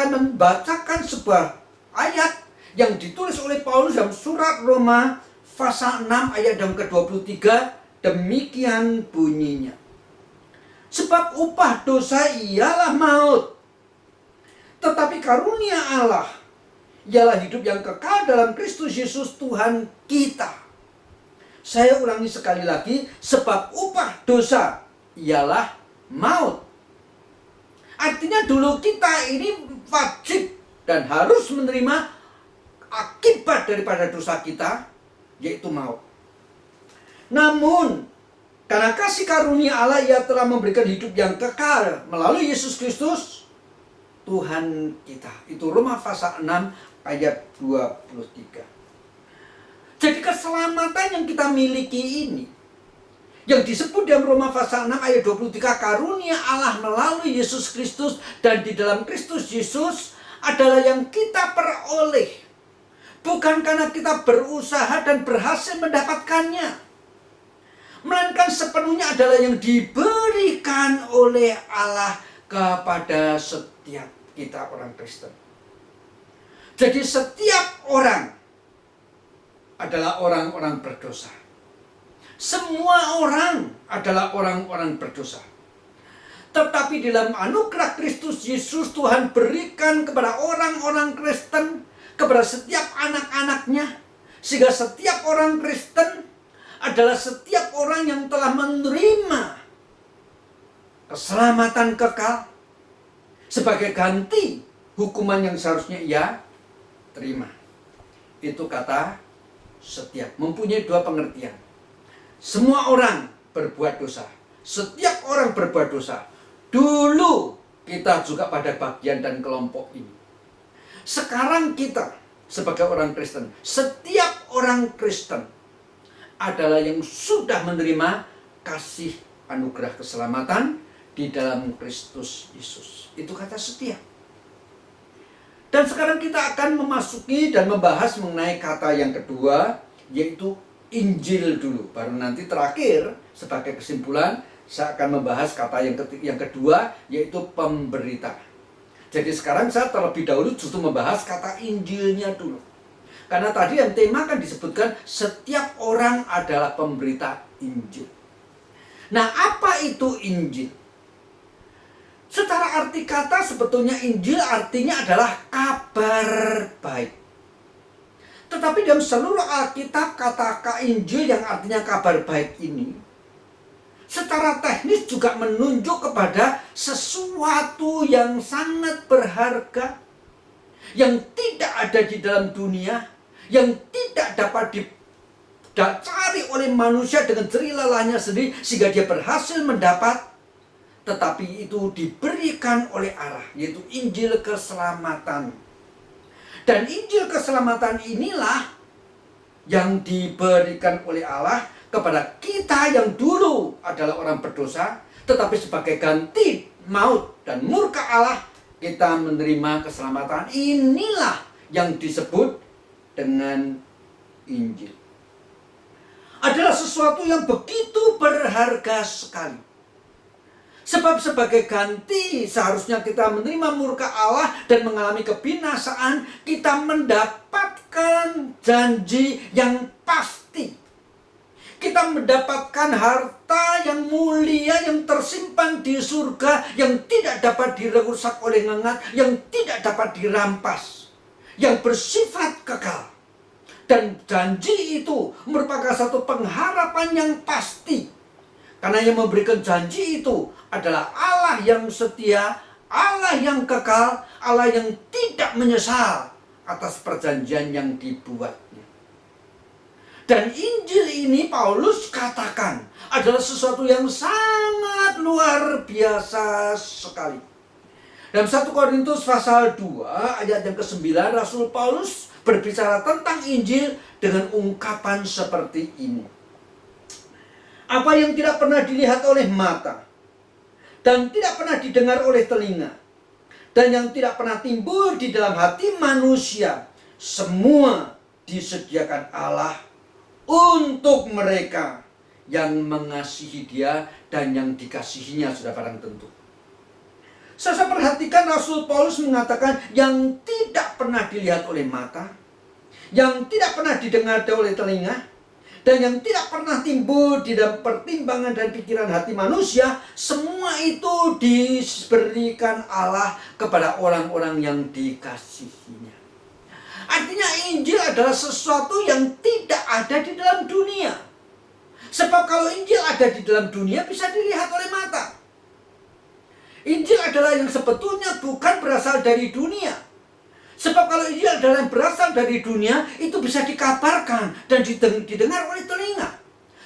membacakan sebuah ayat yang ditulis oleh Paulus dalam surat Roma pasal 6 ayat yang ke-23, demikian bunyinya. Sebab upah dosa ialah maut, tetapi karunia Allah ialah hidup yang kekal dalam Kristus Yesus Tuhan kita. Saya ulangi sekali lagi, sebab upah dosa ialah maut. Artinya dulu kita ini wajib dan harus menerima akibat daripada dosa kita, yaitu maut. Namun karena kasih karunia Allah, Ia telah memberikan hidup yang kekal melalui Yesus Kristus Tuhan kita. Itu Roma pasal 6 ayat 23. Jadi keselamatan yang kita miliki ini, yang disebut dalam Roma pasal 6 ayat 23, karunia Allah melalui Yesus Kristus dan di dalam Kristus Yesus, adalah yang kita peroleh. Bukan karena kita berusaha dan berhasil mendapatkannya, melainkan sepenuhnya adalah yang diberikan oleh Allah kepada setiap kita orang Kristen. Jadi setiap orang adalah orang-orang berdosa. Semua orang adalah orang-orang berdosa. Tetapi dalam anugerah Kristus Yesus, Tuhan berikan kepada orang-orang Kristen, kepada setiap anak-anaknya, Sehingga setiap orang Kristen adalah setiap orang yang telah menerima keselamatan kekal sebagai ganti hukuman yang seharusnya ia terima. Itu kata setiap. Mempunyai dua pengertian. Semua orang berbuat dosa. Setiap orang berbuat dosa. Dulu kita juga pada bagian dan kelompok ini. Sekarang kita sebagai orang Kristen, setiap orang Kristen adalah yang sudah menerima kasih anugerah keselamatan di dalam Kristus Yesus. Itu kata setia. Dan sekarang kita akan memasuki dan membahas mengenai kata yang kedua, yaitu Injil dulu. Baru nanti terakhir sebagai kesimpulan saya akan membahas kata yang kedua, yaitu pemberita. Jadi sekarang saya terlebih dahulu justru membahas kata Injilnya dulu. Karena tadi yang tema kan disebutkan setiap orang adalah pemberita Injil. Nah, apa itu Injil? Secara arti kata sebetulnya Injil artinya adalah kabar baik. Tetapi dalam seluruh Alkitab kata Injil yang artinya kabar baik ini secara teknis juga menunjuk kepada sesuatu yang sangat berharga, yang tidak ada di dalam dunia, yang tidak dapat dicari oleh manusia dengan jerih lelahnya sendiri sehingga dia berhasil mendapat, tetapi itu diberikan oleh Allah, yaitu Injil keselamatan. Dan Injil keselamatan inilah yang diberikan oleh Allah kepada kita yang dulu adalah orang berdosa, tetapi sebagai ganti maut dan murka Allah, kita menerima keselamatan. Inilah yang disebut dengan Injil. Adalah sesuatu yang begitu berharga sekali. Sebab sebagai ganti seharusnya kita menerima murka Allah dan mengalami kebinasaan, kita mendapatkan janji yang pasti. Kita mendapatkan harta yang mulia yang tersimpan di surga, yang tidak dapat dirusak oleh ngengat, yang tidak dapat dirampas, yang bersifat kekal. Dan janji itu merupakan satu pengharapan yang pasti. Karena yang memberikan janji itu adalah Allah yang setia, Allah yang kekal, Allah yang tidak menyesal atas perjanjian yang dibuatnya. Dan Injil ini Paulus katakan adalah sesuatu yang sangat luar biasa sekali. Dalam 1 Korintus pasal 2 ayat yang ke-9, Rasul Paulus berbicara tentang Injil dengan ungkapan seperti ini. Apa yang tidak pernah dilihat oleh mata, dan tidak pernah didengar oleh telinga, dan yang tidak pernah timbul di dalam hati manusia, semua disediakan Allah untuk mereka yang mengasihi Dia dan yang dikasihinya, sudah barang tentu. Saya perhatikan Rasul Paulus mengatakan yang tidak pernah dilihat oleh mata, yang tidak pernah didengar oleh telinga, dan yang tidak pernah timbul di dalam pertimbangan dan pikiran hati manusia, semua itu diberikan Allah kepada orang-orang yang dikasihinya. Artinya Injil adalah sesuatu yang tidak ada di dalam dunia. Sebab kalau Injil ada di dalam dunia bisa dilihat oleh mata. Injil adalah yang sebetulnya bukan berasal dari dunia. Sebab kalau Injil adalah yang berasal dari dunia, itu bisa dikabarkan dan didengar oleh telinga.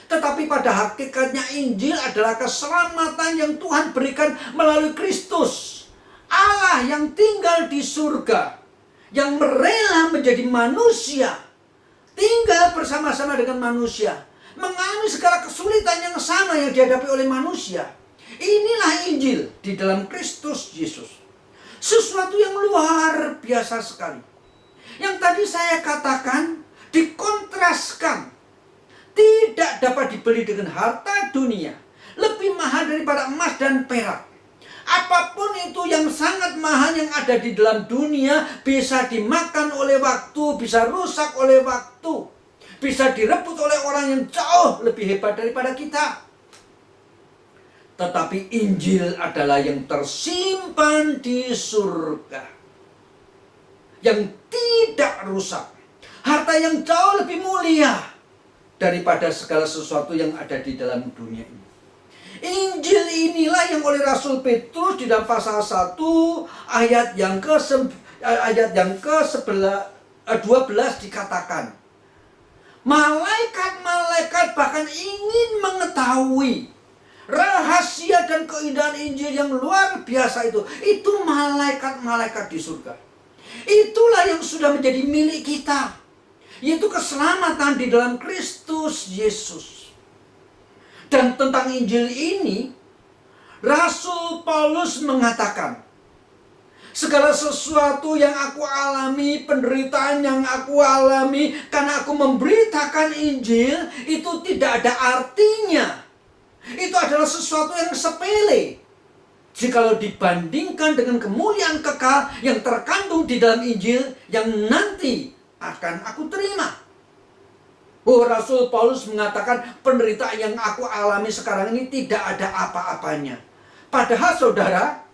Tetapi pada hakikatnya Injil adalah keselamatan yang Tuhan berikan melalui Kristus. Allah yang tinggal di surga, yang rela menjadi manusia, tinggal bersama-sama dengan manusia, mengalami segala kesulitan yang sama yang dihadapi oleh manusia. Inilah Injil di dalam Kristus Yesus. Sesuatu yang luar biasa sekali. Yang tadi saya katakan dikontraskan. Tidak dapat dibeli dengan harta dunia. Lebih mahal daripada emas dan perak. Apapun itu yang sangat mahal yang ada di dalam dunia bisa dimakan oleh waktu, bisa rusak oleh waktu, bisa direbut oleh orang yang jauh lebih hebat daripada kita. Tetapi Injil adalah yang tersimpan di surga, yang tidak rusak, harta yang jauh lebih mulia daripada segala sesuatu yang ada di dalam dunia ini. Injil inilah yang oleh Rasul Petrus di dalam pasal 1 ayat yang ke-12 dikatakan, malaikat-malaikat bahkan ingin mengetahui rahasia dan keindahan Injil yang luar biasa itu. Itu malaikat-malaikat di surga. Itulah yang sudah menjadi milik kita, yaitu keselamatan di dalam Kristus Yesus. Dan tentang Injil ini, Rasul Paulus mengatakan, segala sesuatu yang aku alami, penderitaan yang aku alami karena aku memberitakan Injil, itu tidak ada artinya. Itu adalah sesuatu yang sepele jikalau dibandingkan dengan kemuliaan kekal yang terkandung di dalam Injil yang nanti akan aku terima. Oh, Rasul Paulus mengatakan penderitaan yang aku alami sekarang ini tidak ada apa-apanya. Padahal saudara,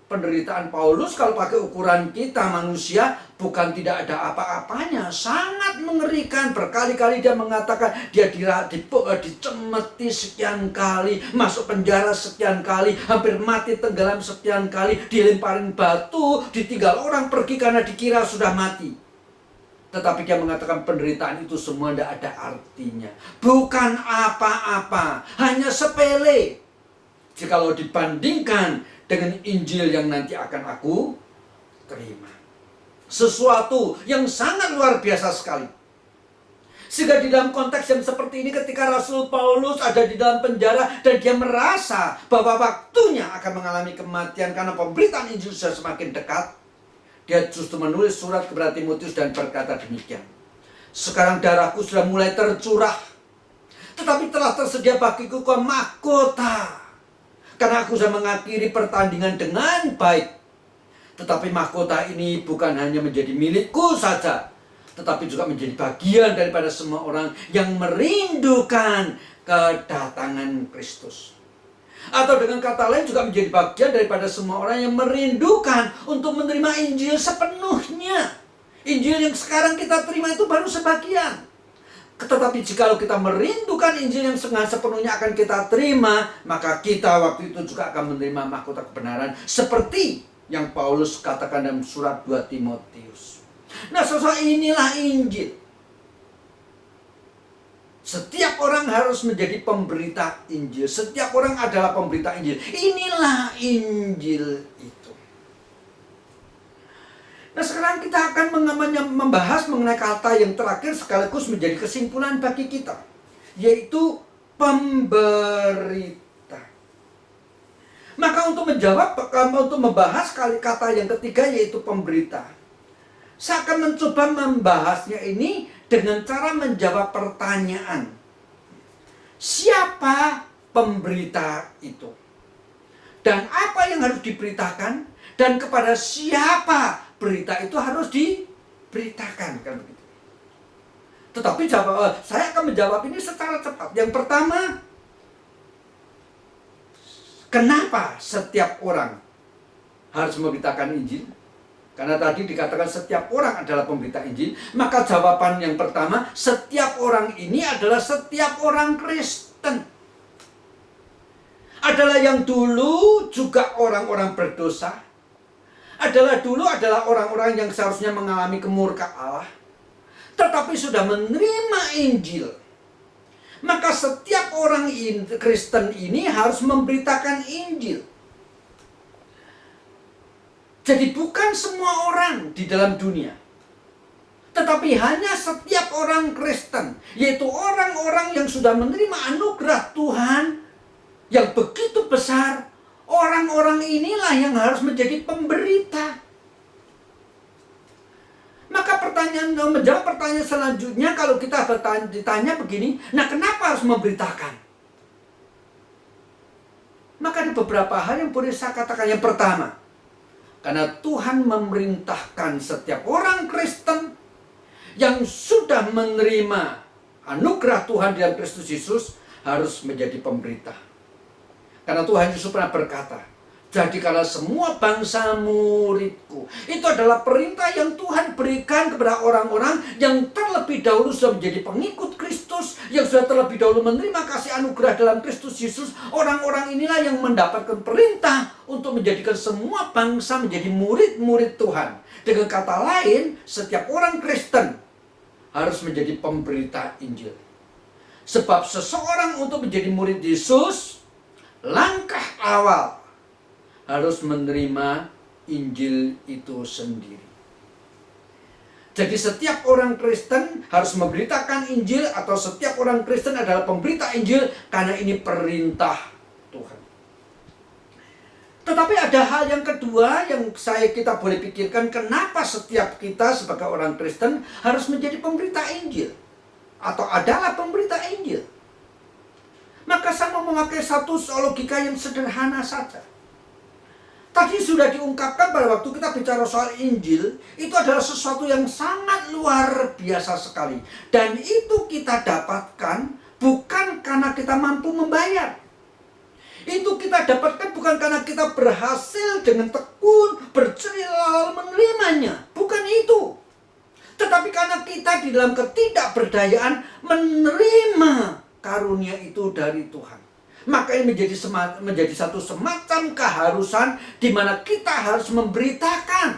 penderitaan Paulus kalau pakai ukuran kita manusia bukan tidak ada apa-apanya. Sangat mengerikan. Berkali-kali dia mengatakan dia dicemeti sekian kali, masuk penjara sekian kali, hampir mati tenggelam sekian kali, dilemparin batu, ditinggal orang pergi karena dikira sudah mati. Tetapi dia mengatakan penderitaan itu semua tidak ada artinya. Bukan apa-apa, hanya sepele jikalau dibandingkan dengan Injil yang nanti akan aku terima. Sesuatu yang sangat luar biasa sekali. Sehingga di dalam konteks yang seperti ini, ketika Rasul Paulus ada di dalam penjara dan dia merasa bahwa waktunya akan mengalami kematian karena pemberitaan Injil sudah semakin dekat, dia justru menulis surat kepada Timotius dan berkata demikian. Sekarang darahku sudah mulai tercurah, tetapi telah tersedia bagiku mahkota, karena aku sudah mengakhiri pertandingan dengan baik. Tetapi mahkota ini bukan hanya menjadi milikku saja, tetapi juga menjadi bagian daripada semua orang yang merindukan kedatangan Kristus. Atau dengan kata lain juga menjadi bagian daripada semua orang yang merindukan untuk menerima Injil sepenuhnya. Injil yang sekarang kita terima itu baru sebagian. Tetapi jikalau kita merindukan Injil yang sepenuhnya akan kita terima, maka kita waktu itu juga akan menerima mahkota kebenaran seperti yang Paulus katakan dalam surat 2 Timotius. Nah, sosok inilah Injil. Setiap orang harus menjadi pemberita Injil. Setiap orang adalah pemberita Injil. Inilah Injil itu. Nah, sekarang kita akan membahas mengenai kata yang terakhir sekaligus menjadi kesimpulan bagi kita, yaitu pemberita. Maka untuk membahas kata yang ketiga, yaitu pemberita, saya akan mencoba membahasnya ini dengan cara menjawab pertanyaan, siapa pemberita itu? Dan apa yang harus diberitakan? Dan kepada siapa berita itu harus diberitakan? Kan begitu. Tetapi saya akan menjawab ini secara cepat. Yang pertama, kenapa setiap orang harus memberitakan Injil? Karena tadi dikatakan setiap orang adalah pemberita Injil. Maka jawaban yang pertama, setiap orang ini adalah setiap orang Kristen. Adalah yang dulu juga orang-orang berdosa. Adalah orang-orang yang seharusnya mengalami kemurkaan Allah, tetapi sudah menerima Injil. Maka setiap orang Kristen ini harus memberitakan Injil. Jadi bukan semua orang di dalam dunia, tetapi hanya setiap orang Kristen, yaitu orang-orang yang sudah menerima anugerah Tuhan yang begitu besar. Orang-orang inilah yang harus menjadi pemberita. Maka menjawab pertanyaan selanjutnya, kalau kita ditanya begini, nah kenapa harus memberitakan? Maka ada beberapa hal yang boleh saya katakan. Yang pertama, karena Tuhan memerintahkan setiap orang Kristen yang sudah menerima anugerah Tuhan dalam Kristus Yesus harus menjadi pemberita. Karena Tuhan Yesus pernah berkata, Jadikanlah semua bangsa muridku. Itu adalah perintah yang Tuhan berikan kepada orang-orang yang terlebih dahulu sudah menjadi pengikut Kristus, yang sudah terlebih dahulu menerima kasih anugerah dalam Kristus Yesus. Orang-orang inilah yang mendapatkan perintah untuk menjadikan semua bangsa menjadi murid-murid Tuhan. Dengan kata lain, setiap orang Kristen harus menjadi pemberita Injil. Sebab seseorang untuk menjadi murid Yesus, langkah awal harus menerima Injil itu sendiri. Jadi setiap orang Kristen harus memberitakan Injil, atau setiap orang Kristen adalah pemberita Injil, karena ini perintah Tuhan. Tetapi ada hal yang kedua yang kita boleh pikirkan, kenapa setiap kita sebagai orang Kristen harus menjadi pemberita Injil atau adalah pemberita Injil. Maka saya mau memakai satu logika yang sederhana saja. Tadi sudah diungkapkan pada waktu kita bicara soal Injil, itu adalah sesuatu yang sangat luar biasa sekali. Dan itu kita dapatkan bukan karena kita mampu membayar. Itu kita dapatkan bukan karena kita berhasil dengan tekun, berjerih lalu menerimanya. Bukan itu. Tetapi karena kita di dalam ketidakberdayaan menerima karunia itu dari Tuhan. Maka ini menjadi satu semacam keharusan di mana kita harus memberitakan.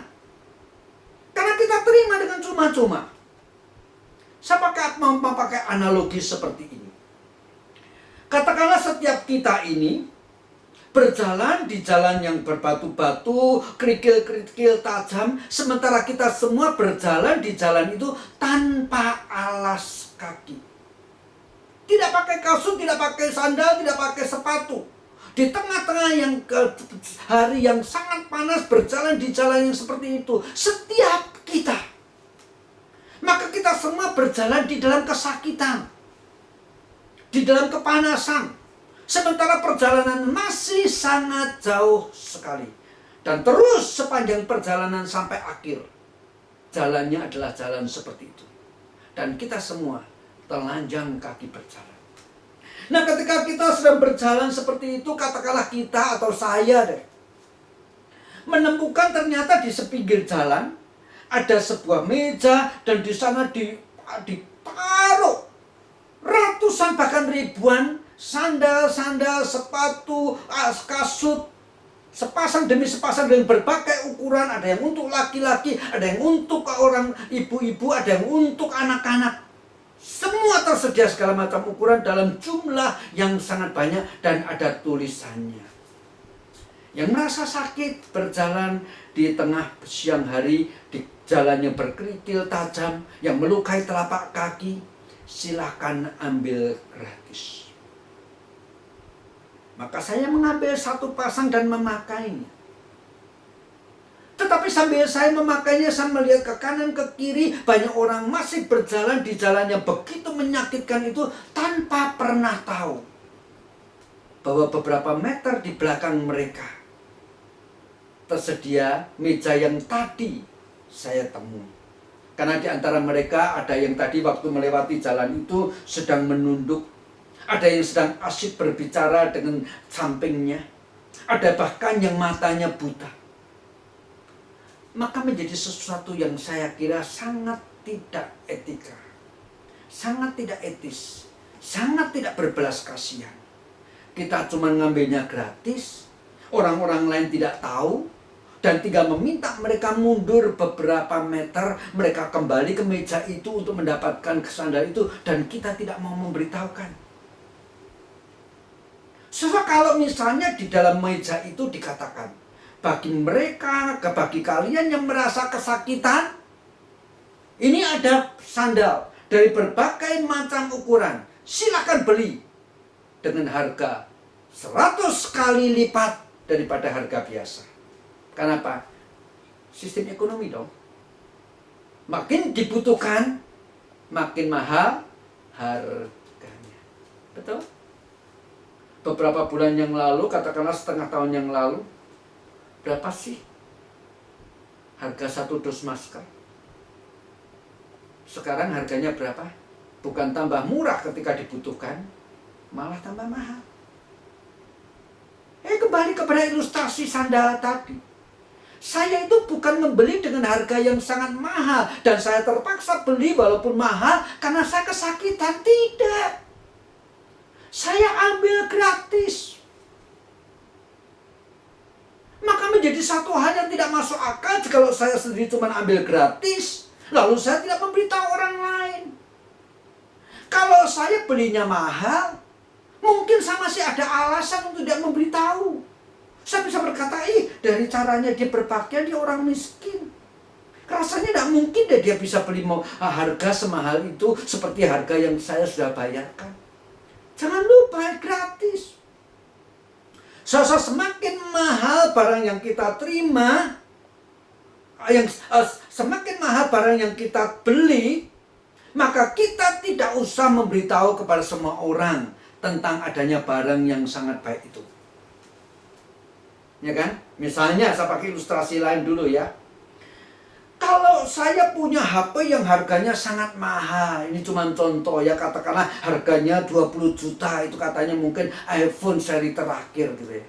Karena kita terima dengan cuma-cuma. Saya mau pakai analogi seperti ini. Katakanlah setiap kita ini berjalan di jalan yang berbatu-batu, kerikil-kerikil tajam, sementara kita semua berjalan di jalan itu tanpa alas kaki. Tidak pakai kasut, tidak pakai sandal, tidak pakai sepatu. Di tengah-tengah hari yang sangat panas, berjalan di jalan yang seperti itu. Setiap kita. Maka kita semua berjalan di dalam kesakitan. Di dalam kepanasan. Sementara perjalanan masih sangat jauh sekali. Dan terus sepanjang perjalanan sampai akhir. Jalannya adalah jalan seperti itu. Dan kita semua telanjang kaki berjalan. Nah, ketika kita sedang berjalan seperti itu, katakanlah kita atau saya deh, menemukan ternyata di sepinggir jalan ada sebuah meja, dan di sana ditaruh ratusan bahkan ribuan sandal-sandal, sepatu, kasut, sepasang demi sepasang dengan berbagai ukuran. Ada yang untuk laki-laki, ada yang untuk orang ibu-ibu, ada yang untuk anak-anak. Semua tersedia segala macam ukuran dalam jumlah yang sangat banyak, dan ada tulisannya. Yang merasa sakit berjalan di tengah siang hari di jalan yang berkerikil tajam, yang melukai telapak kaki, silakan ambil gratis. Maka saya mengambil satu pasang dan memakainya. Tetapi sambil saya memakainya, saya melihat ke kanan ke kiri, banyak orang masih berjalan di jalan yang begitu menyakitkan itu tanpa pernah tahu bahwa beberapa meter di belakang mereka tersedia meja yang tadi saya temui. Karena di antara mereka ada yang tadi waktu melewati jalan itu sedang menunduk, ada yang sedang asyik berbicara dengan sampingnya, ada bahkan yang matanya buta. Maka menjadi sesuatu yang saya kira sangat tidak etika, sangat tidak etis, sangat tidak berbelas kasihan. Kita cuma ngambilnya gratis, orang-orang lain tidak tahu, dan tinggal meminta mereka mundur beberapa meter, mereka kembali ke meja itu untuk mendapatkan sandal itu, dan kita tidak mau memberitahukan. Sebab kalau misalnya di dalam meja itu dikatakan, bagi kalian yang merasa kesakitan, ini ada sandal dari berbagai macam ukuran, silakan beli dengan harga 100 kali lipat daripada harga biasa. Kenapa? Sistem ekonomi dong. Makin dibutuhkan, makin mahal harganya. Betul? Beberapa bulan yang lalu, katakanlah setengah tahun yang lalu, berapa sih harga satu dos masker? Sekarang harganya berapa? Bukan tambah murah ketika dibutuhkan, malah tambah mahal. Kembali kepada pada ilustrasi sandal tadi. Saya itu bukan membeli dengan harga yang sangat mahal dan saya terpaksa beli walaupun mahal karena saya kesakitan. Tidak. Saya ambil gratis. Maka menjadi satu hal yang tidak masuk akal kalau saya sendiri cuma ambil gratis, lalu saya tidak memberitahu orang lain. Kalau saya belinya mahal, mungkin saya masih ada alasan untuk tidak memberitahu. Saya bisa berkata, dari caranya dia berpakaian, dia orang miskin. Rasanya tidak mungkin deh dia bisa beli harga semahal itu seperti harga yang saya sudah bayarkan. Jangan lupa, gratis. Semakin mahal barang yang kita terima, semakin mahal barang yang kita beli, maka kita tidak usah memberitahu kepada semua orang tentang adanya barang yang sangat baik itu. Ya kan? Misalnya saya pakai ilustrasi lain dulu ya. Kalau saya punya HP yang harganya sangat mahal, ini cuma contoh ya, katakanlah harganya 20 juta, itu katanya mungkin iPhone seri terakhir gitu ya.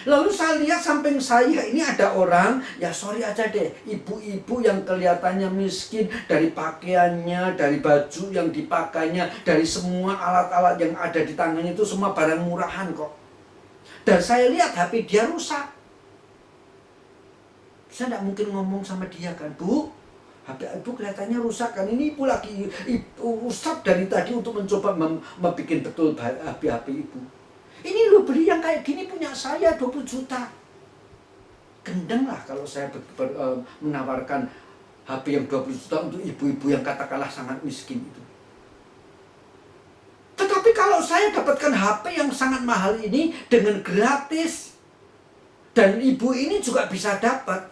Lalu saya lihat samping saya ini ada orang, ya sorry aja deh, ibu-ibu yang kelihatannya miskin dari pakaiannya, dari baju yang dipakainya, dari semua alat-alat yang ada di tangannya itu semua barang murahan kok. Dan saya lihat HP dia rusak. Saya tidak mungkin ngomong sama dia kan, Bu, HP ibu kelihatannya rusak kan, ini ibu lagi usap dari tadi untuk mencoba membuat betul HP ibu. Ini lo beli yang kayak gini punya saya 20 juta. Gendeng lah kalau saya menawarkan HP yang 20 juta untuk ibu-ibu yang katakanlah sangat miskin itu. Tetapi kalau saya dapatkan HP yang sangat mahal ini dengan gratis, dan ibu ini juga bisa dapat,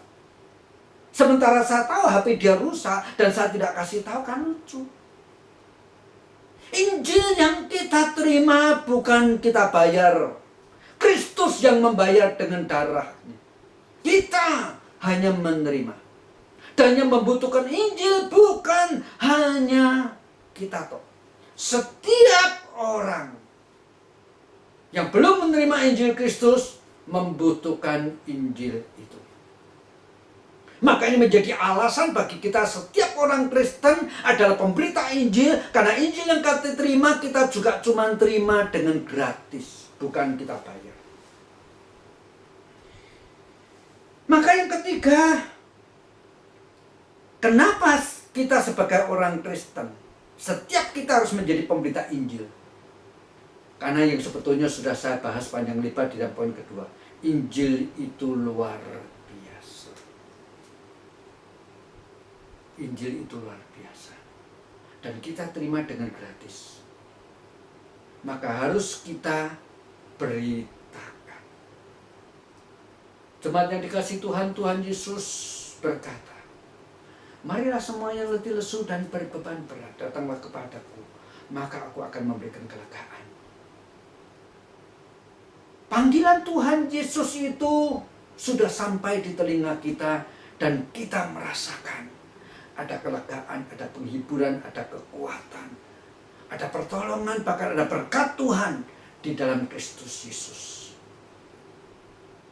sementara saya tahu HP dia rusak dan saya tidak kasih tahu, kan lucu. Injil yang kita terima bukan kita bayar. Kristus yang membayar dengan darahnya. Kita hanya menerima. Dan yang membutuhkan Injil bukan hanya kita toh. Setiap orang yang belum menerima Injil Kristus membutuhkan Injil itu. Maka ini menjadi alasan bagi kita setiap orang Kristen adalah pemberita Injil. Karena Injil yang kita terima, kita juga cuma terima dengan gratis, bukan kita bayar. Maka yang ketiga, kenapa kita sebagai orang Kristen setiap kita harus menjadi pemberita Injil? Karena yang sebetulnya sudah saya bahas panjang lebar di dalam poin kedua. Injil itu luar biasa. Injil itu luar biasa. Dan kita terima dengan gratis. Maka harus kita beritakan. Jemaat yang dikasihi Tuhan, Tuhan Yesus berkata, marilah semua yang letih lesu dan berbeban berat, datanglah kepadaku, maka aku akan memberikan kelegaan. Panggilan Tuhan Yesus itu sudah sampai di telinga kita dan kita merasakan ada kelegaan, ada penghiburan, ada kekuatan, ada pertolongan, bahkan ada berkat Tuhan di dalam Kristus Yesus.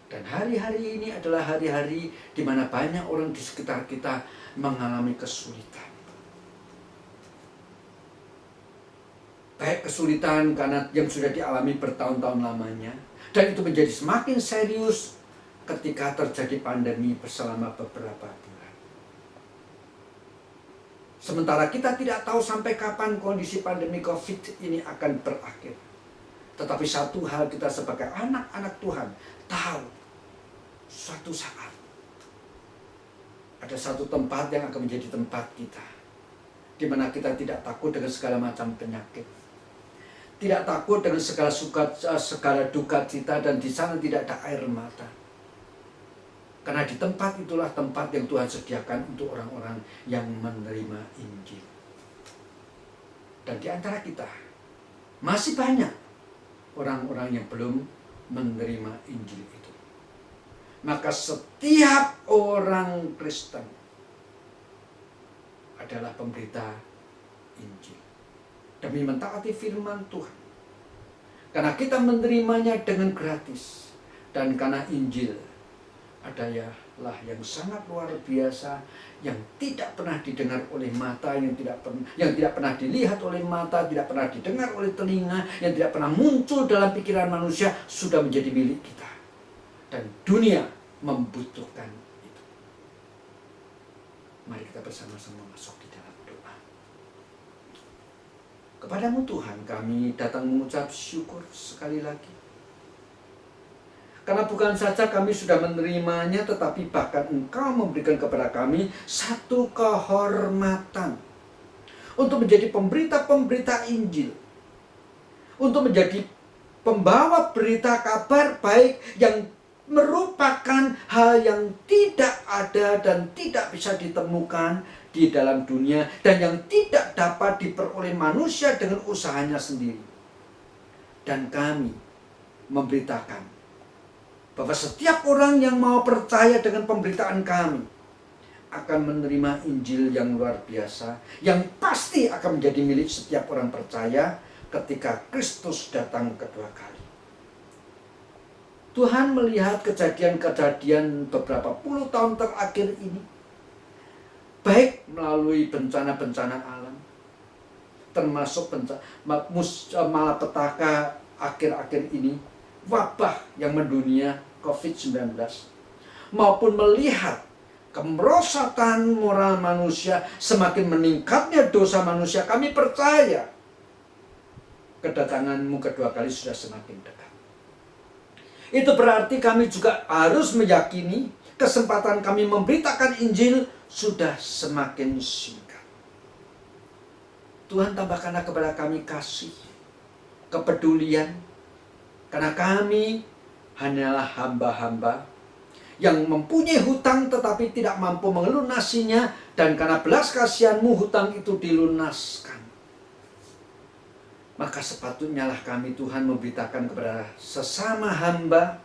Dan hari-hari ini adalah hari-hari di mana banyak orang di sekitar kita mengalami kesulitan. Baik kesulitan karena yang sudah dialami bertahun-tahun lamanya, dan itu menjadi semakin serius ketika terjadi pandemi selama beberapa bulan. Sementara kita tidak tahu sampai kapan kondisi pandemi COVID ini akan berakhir. Tetapi satu hal kita sebagai anak-anak Tuhan tahu, suatu saat ada satu tempat yang akan menjadi tempat kita, di mana kita tidak takut dengan segala macam penyakit, tidak takut dengan segala duka cita, dan di sana tidak ada air mata. Karena di tempat itulah tempat yang Tuhan sediakan untuk orang-orang yang menerima Injil. Dan di antara kita masih banyak orang-orang yang belum menerima Injil itu. Maka setiap orang Kristen adalah pemberita Injil demi mentaati firman Tuhan. Karena kita menerimanya dengan gratis. Dan karena Injil adalah yang sangat luar biasa, yang tidak pernah didengar oleh mata, yang tidak pernah dilihat oleh mata, tidak pernah didengar oleh telinga, yang tidak pernah muncul dalam pikiran manusia, sudah menjadi milik kita. Dan dunia membutuhkan itu. Mari kita bersama-sama masuk di dalam doa. Kepadamu Tuhan, kami datang mengucap syukur sekali lagi. Karena bukan saja kami sudah menerimanya, tetapi bahkan Engkau memberikan kepada kami satu kehormatan untuk menjadi pemberita-pemberita Injil, untuk menjadi pembawa berita kabar baik yang merupakan hal yang tidak ada dan tidak bisa ditemukan di dalam dunia, dan yang tidak dapat diperoleh manusia dengan usahanya sendiri. Dan kami memberitakan bahwa setiap orang yang mau percaya dengan pemberitaan kami akan menerima Injil yang luar biasa, yang pasti akan menjadi milik setiap orang percaya ketika Kristus datang kedua kali. Tuhan melihat kejadian-kejadian beberapa puluh tahun terakhir ini, baik melalui bencana-bencana alam, termasuk malapetaka akhir-akhir ini, wabah yang mendunia COVID-19, maupun melihat kemerosotan moral manusia, semakin meningkatnya dosa manusia, kami percaya kedatangan-Mu kedua kali sudah semakin dekat. Itu berarti kami juga harus meyakini kesempatan kami memberitakan Injil sudah semakin singkat. Tuhan, tambahkanlah kepada kami kasih, kepedulian, karena kami hanyalah hamba-hamba yang mempunyai hutang tetapi tidak mampu melunasinya, dan karena belas kasihan-Mu hutang itu dilunaskan. Maka sepatutnya lah kami, Tuhan, memberitakan kepada sesama hamba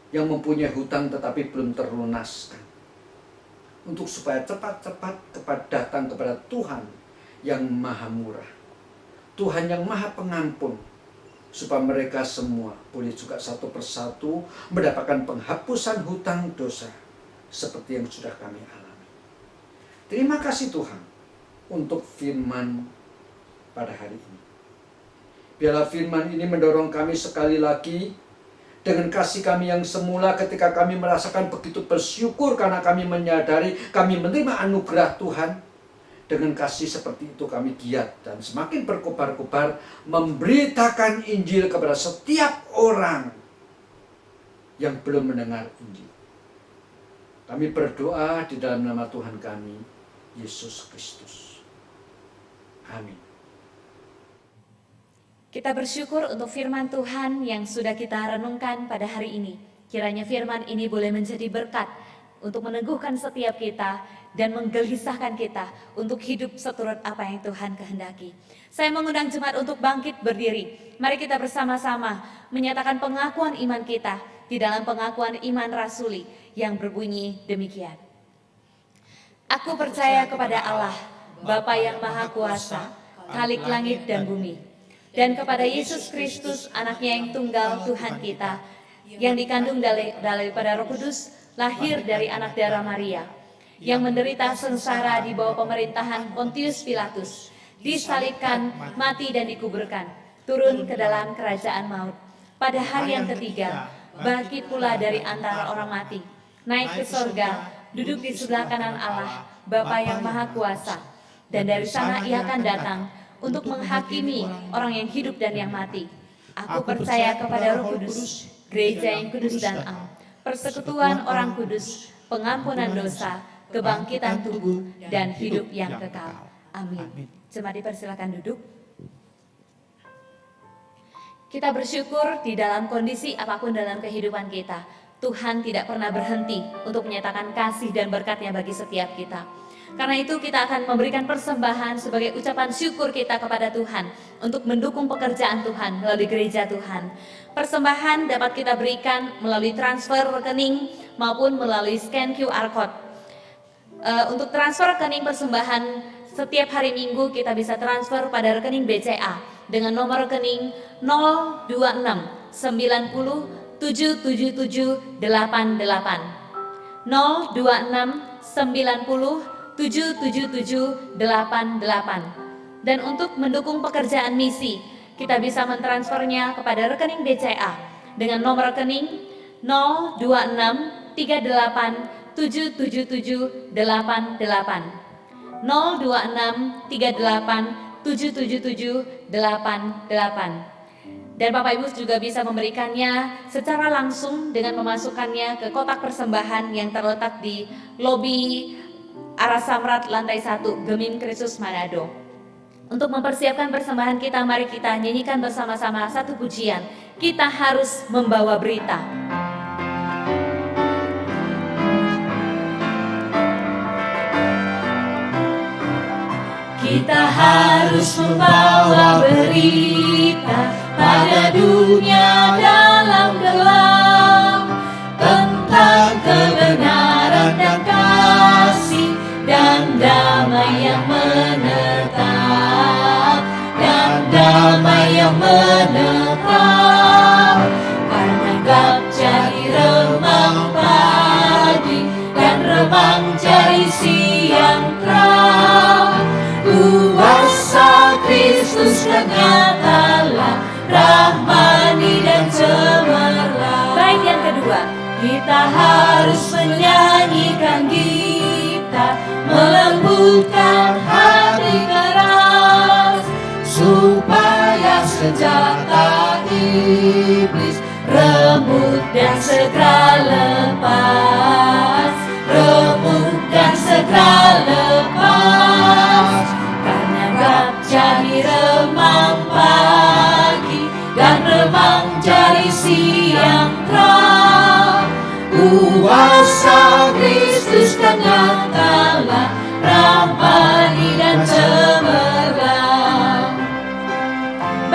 yang mempunyai hutang tetapi belum terlunaskan, untuk supaya cepat-cepat datang kepada Tuhan yang maha murah, Tuhan yang maha pengampun, supaya mereka semua boleh juga satu persatu mendapatkan penghapusan hutang dosa seperti yang sudah kami alami. Terima kasih Tuhan untuk firman pada hari ini. Biarlah firman ini mendorong kami sekali lagi dengan kasih kami yang semula ketika kami merasakan begitu bersyukur karena kami menyadari kami menerima anugerah Tuhan. Dengan kasih seperti itu kami giat dan semakin berkobar-kobar memberitakan Injil kepada setiap orang yang belum mendengar Injil. Kami berdoa di dalam nama Tuhan kami, Yesus Kristus. Amin. Kita bersyukur untuk firman Tuhan yang sudah kita renungkan pada hari ini. Kiranya firman ini boleh menjadi berkat untuk meneguhkan setiap kita dan menggelisahkan kita untuk hidup seturut apa yang Tuhan kehendaki. Saya mengundang jemaat untuk bangkit berdiri. Mari kita bersama-sama menyatakan pengakuan iman kita di dalam pengakuan iman rasuli yang berbunyi demikian. Aku percaya kepada Allah, Bapa yang Maha Kuasa, Khalik langit dan bumi, dan kepada Yesus Kristus, anaknya yang tunggal Tuhan kita, yang dikandung daripada Roh Kudus, lahir dari anak darah Maria, yang menderita sengsara di bawah pemerintahan Pontius Pilatus, disalibkan, mati dan dikuburkan, turun ke dalam kerajaan maut. Pada hari yang ketiga, bangkit pula dari antara orang mati, naik ke sorga, duduk di sebelah kanan Allah, Bapa yang Maha Kuasa, dan dari sana Ia akan datang untuk menghakimi orang yang hidup dan yang mati. Aku percaya kepada Roh Kudus, gereja yang kudus dan am, persekutuan orang kudus, pengampunan dosa, kebangkitan tubuh, dan hidup yang kekal. Amin. Jemaat dipersilakan duduk. Kita bersyukur di dalam kondisi apapun dalam kehidupan kita, Tuhan tidak pernah berhenti untuk menyatakan kasih dan berkat-Nya bagi setiap kita. Karena itu kita akan memberikan persembahan sebagai ucapan syukur kita kepada Tuhan untuk mendukung pekerjaan Tuhan melalui gereja Tuhan. Persembahan dapat kita berikan melalui transfer rekening maupun melalui scan QR Code. Untuk transfer rekening persembahan setiap hari Minggu kita bisa transfer pada rekening BCA dengan nomor rekening 026 90 77788 026 90 77788. Dan untuk mendukung pekerjaan misi, kita bisa mentransfernya kepada rekening BCA dengan nomor rekening 026 38 77788 026 38 77788. Dan Bapak Ibu juga bisa memberikannya secara langsung dengan memasukkannya ke kotak persembahan yang terletak di lobi arah Samrat lantai 1 Gemim Kristus Manado. Untuk mempersiapkan persembahan kita, mari kita nyanyikan bersama-sama satu pujian. Kita harus membawa berita. Kita harus membawa berita pada dunia dalam gelap tentang kebenaran dan kasih dan damai yang menetap, dan damai yang menetap. Karena gelap jadi remang pagi dan remang jadi siang terang. Kuasa Kristus nyatalah, rahmani dan cemerlang. Baik, yang kedua, kita harus menyanyikan gita, melembutkan hati keras, supaya senjata iblis remuk dan segera lepas, remuk dan segera lepas. Karena gelap jadi remang pagi dan remang jadi siang terang. Kuasa Kristus kan nyatalah, rahmani dan cemerlang.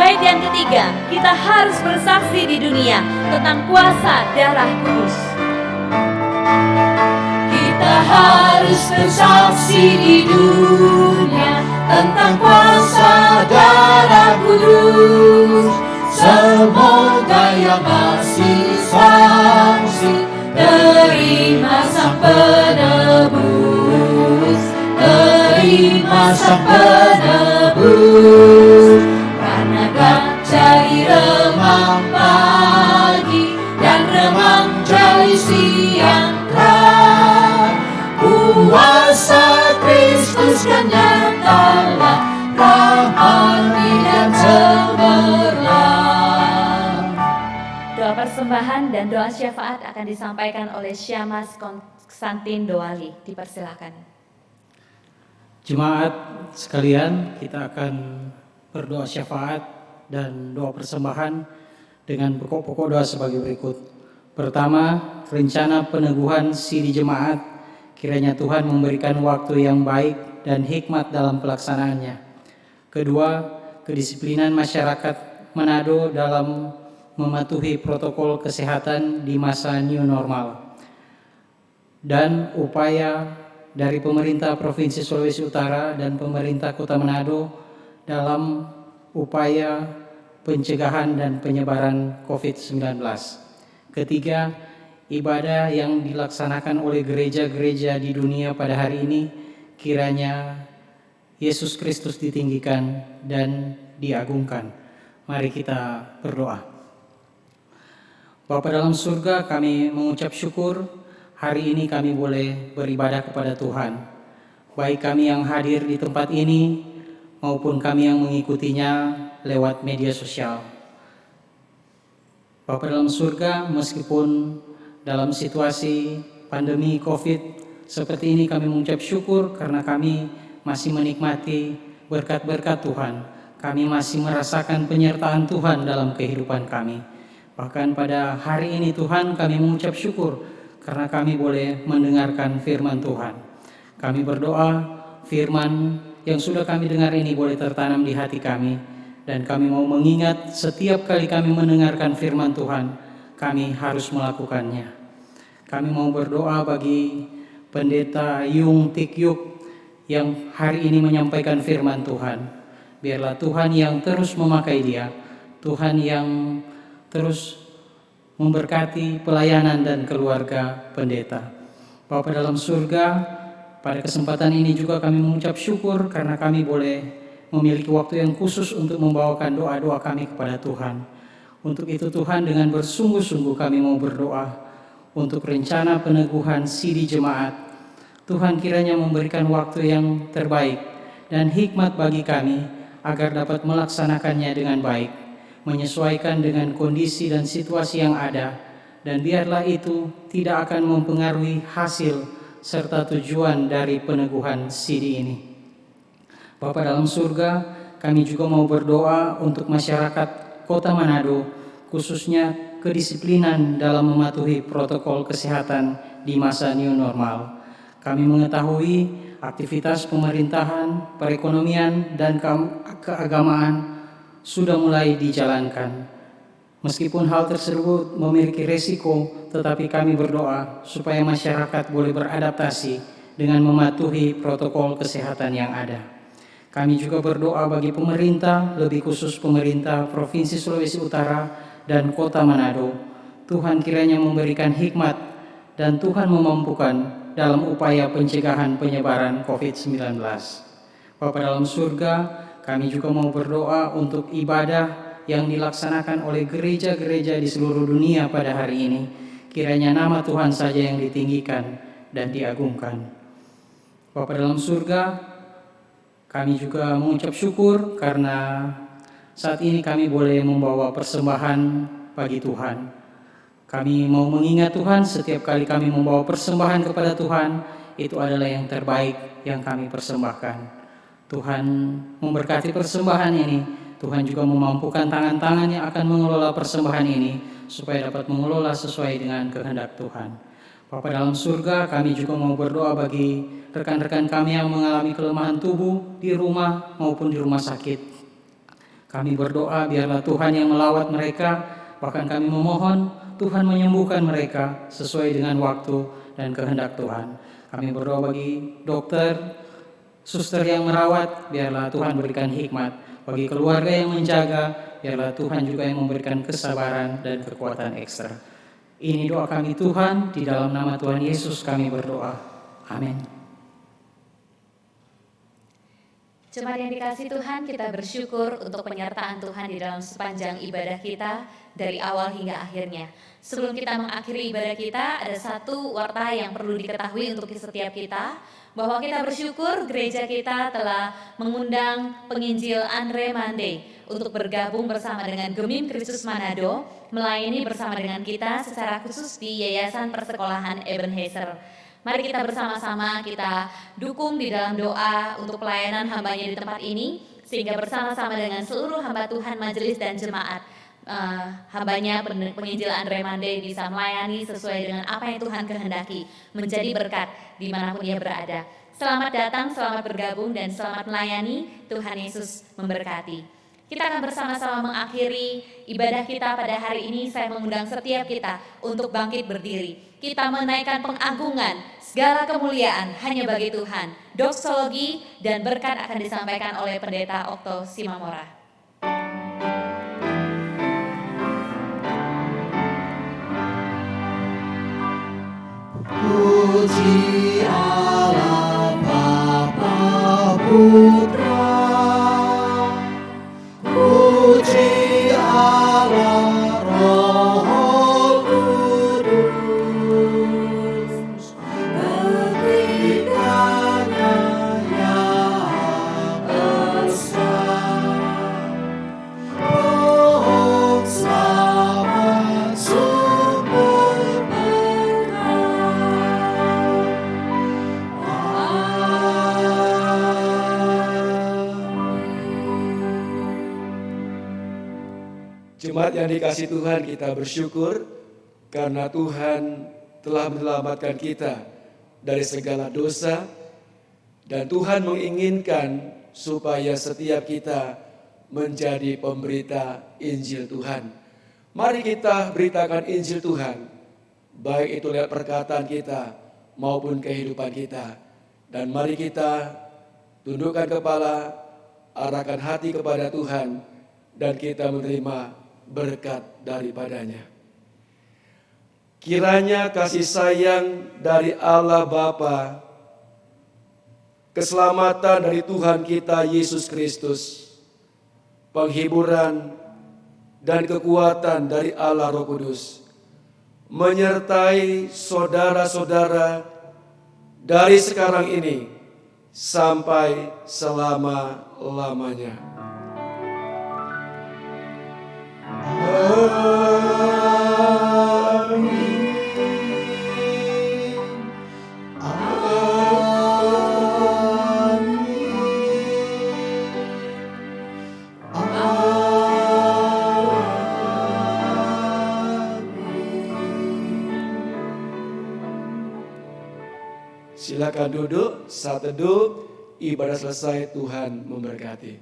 baik, yang ketiga, kita harus bersaksi di dunia tentang kuasa darah kudus. Kita harus bersaksi di dunia tentang kuasa darah kudus. Semoga yang masih saksi terima sang penebus, terima sang penebus. Karena gelap jadi remang pagi dan remang jadi siang terang. Kuasa Kristus kan nyatalah, rahmani dan cemerlang. Doa persembahan dan doa syafaat akan disampaikan oleh Syamas Konstantin Doali. Dipersilakan. Jemaat sekalian, kita akan berdoa syafaat dan doa persembahan dengan pokok-pokok doa sebagai berikut. Pertama, rencana peneguhan sidi jemaat, kiranya Tuhan memberikan waktu yang baik dan hikmat dalam pelaksanaannya. Kedua, kedisiplinan masyarakat Manado dalam mematuhi protokol kesehatan di masa new normal. Dan upaya dari pemerintah Provinsi Sulawesi Utara dan pemerintah Kota Manado dalam upaya pencegahan dan penyebaran COVID-19. Ketiga, ibadah yang dilaksanakan oleh gereja-gereja di dunia pada hari ini, kiranya Yesus Kristus ditinggikan dan diagungkan. Mari kita berdoa. Bapa dalam surga, kami mengucap syukur hari ini kami boleh beribadah kepada Tuhan. Baik kami yang hadir di tempat ini maupun kami yang mengikutinya lewat media sosial. Bapa dalam surga, meskipun dalam situasi pandemi COVID seperti ini kami mengucap syukur karena kami masih menikmati berkat-berkat Tuhan. Kami masih merasakan penyertaan Tuhan dalam kehidupan kami. Bahkan pada hari ini Tuhan kami mengucap syukur karena kami boleh mendengarkan firman Tuhan. Kami berdoa firman yang sudah kami dengar ini boleh tertanam di hati kami. Dan kami mau mengingat setiap kali kami mendengarkan firman Tuhan, kami harus melakukannya. Kami mau berdoa bagi Pendeta Yung Tik Yuk yang hari ini menyampaikan firman Tuhan. Biarlah Tuhan yang terus memakai dia, Tuhan yang terus memberkati pelayanan dan keluarga pendeta. Bapa dalam surga, pada kesempatan ini juga kami mengucap syukur karena kami boleh memiliki waktu yang khusus untuk membawakan doa-doa kami kepada Tuhan. Untuk itu Tuhan, dengan bersungguh-sungguh kami mau berdoa untuk rencana peneguhan sidi jemaat. Tuhan kiranya memberikan waktu yang terbaik dan hikmat bagi kami agar dapat melaksanakannya dengan baik, menyesuaikan dengan kondisi dan situasi yang ada, dan biarlah itu tidak akan mempengaruhi hasil serta tujuan dari peneguhan sidi ini. Bapa dalam surga, kami juga mau berdoa untuk masyarakat Kota Manado, khususnya kedisiplinan dalam mematuhi protokol kesehatan di masa new normal. Kami mengetahui aktivitas pemerintahan, perekonomian, dan keagamaan sudah mulai dijalankan. Meskipun hal tersebut memiliki resiko, tetapi kami berdoa supaya masyarakat boleh beradaptasi dengan mematuhi protokol kesehatan yang ada. Kami juga berdoa bagi pemerintah, lebih khusus pemerintah Provinsi Sulawesi Utara dan Kota Manado. Tuhan kiranya memberikan hikmat dan Tuhan memampukan dalam upaya pencegahan penyebaran COVID-19. Bapa dalam surga, kami juga mau berdoa untuk ibadah yang dilaksanakan oleh gereja-gereja di seluruh dunia pada hari ini. Kiranya nama Tuhan saja yang ditinggikan dan diagungkan. Bapa dalam surga, kami juga mengucap syukur karena saat ini kami boleh membawa persembahan bagi Tuhan. Kami mau mengingat Tuhan, setiap kali kami membawa persembahan kepada Tuhan, itu adalah yang terbaik yang kami persembahkan. Tuhan memberkati persembahan ini. Tuhan juga memampukan tangan-tangan yang akan mengelola persembahan ini, supaya dapat mengelola sesuai dengan kehendak Tuhan. Bapa dalam surga, kami juga mau berdoa bagi rekan-rekan kami yang mengalami kelemahan tubuh di rumah maupun di rumah sakit. Kami berdoa biarlah Tuhan yang melawat mereka, bahkan kami memohon Tuhan menyembuhkan mereka sesuai dengan waktu dan kehendak Tuhan. Kami berdoa bagi dokter, suster yang merawat, biarlah Tuhan berikan hikmat. Bagi keluarga yang menjaga, biarlah Tuhan juga yang memberikan kesabaran dan kekuatan ekstra. Ini doa kami Tuhan, di dalam nama Tuhan Yesus kami berdoa. Amin. Jemaat yang dikasihi Tuhan, kita bersyukur untuk penyertaan Tuhan di dalam sepanjang ibadah kita dari awal hingga akhirnya. Sebelum kita mengakhiri ibadah kita, ada satu warta yang perlu diketahui untuk setiap kita, bahwa kita bersyukur gereja kita telah mengundang penginjil Andre Mande untuk bergabung bersama dengan Gemim Kristus Manado, melayani bersama dengan kita secara khusus di Yayasan Persekolahan Ebenezer. Mari kita bersama-sama kita dukung di dalam doa untuk pelayanan hambanya di tempat ini, sehingga bersama-sama dengan seluruh hamba Tuhan, majelis dan jemaat, hambanya penginjil Andre Mande bisa melayani sesuai dengan apa yang Tuhan kehendaki, menjadi berkat dimanapun ia berada. Selamat datang, selamat bergabung, dan selamat melayani. Tuhan Yesus memberkati. Kita akan bersama-sama mengakhiri ibadah kita pada hari ini. Saya mengundang setiap kita untuk bangkit berdiri. Kita menaikkan pengagungan, segala kemuliaan hanya bagi Tuhan. Doksologi dan berkat akan disampaikan oleh Pendeta Okto Simamora. Puji Allah Bapa Putra, puji Allah Roh Kudus, berikannya yang besar. Oh, selamat sumber Jemaat yang dikasihi Tuhan, kita bersyukur karena Tuhan telah menyelamatkan kita dari segala dosa, dan Tuhan menginginkan supaya setiap kita menjadi pemberita Injil Tuhan. Mari kita beritakan Injil Tuhan, baik itu lewat perkataan kita maupun kehidupan kita. Dan mari kita tundukkan kepala, arahkan hati kepada Tuhan, dan kita menerima berkat daripadanya. Kiranya kasih sayang dari Allah Bapa, keselamatan dari Tuhan kita Yesus Kristus, penghiburan dan kekuatan dari Allah Roh Kudus menyertai saudara-saudara dari sekarang ini sampai selama-lamanya. Silakan duduk, saat teduh, ibadah selesai, Tuhan memberkati.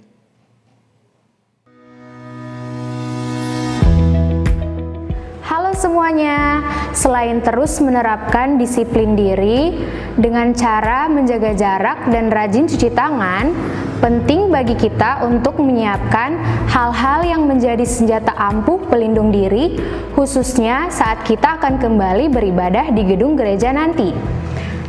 Halo semuanya, selain terus menerapkan disiplin diri dengan cara menjaga jarak dan rajin cuci tangan, penting bagi kita untuk menyiapkan hal-hal yang menjadi senjata ampuh pelindung diri, khususnya saat kita akan kembali beribadah di gedung gereja nanti.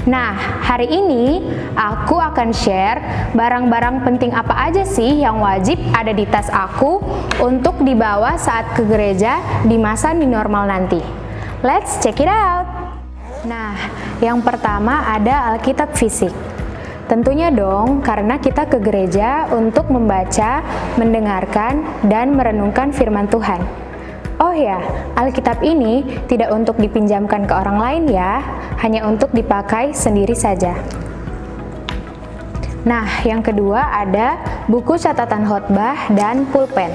Nah, hari ini aku akan share barang-barang penting apa aja sih yang wajib ada di tas aku untuk dibawa saat ke gereja di masa new normal nanti. Let's check it out! Nah, yang pertama ada Alkitab fisik. Tentunya dong, karena kita ke gereja untuk membaca, mendengarkan, dan merenungkan firman Tuhan. Oh ya, Alkitab ini tidak untuk dipinjamkan ke orang lain ya, hanya untuk dipakai sendiri saja. Nah, yang kedua ada buku catatan khotbah dan pulpen.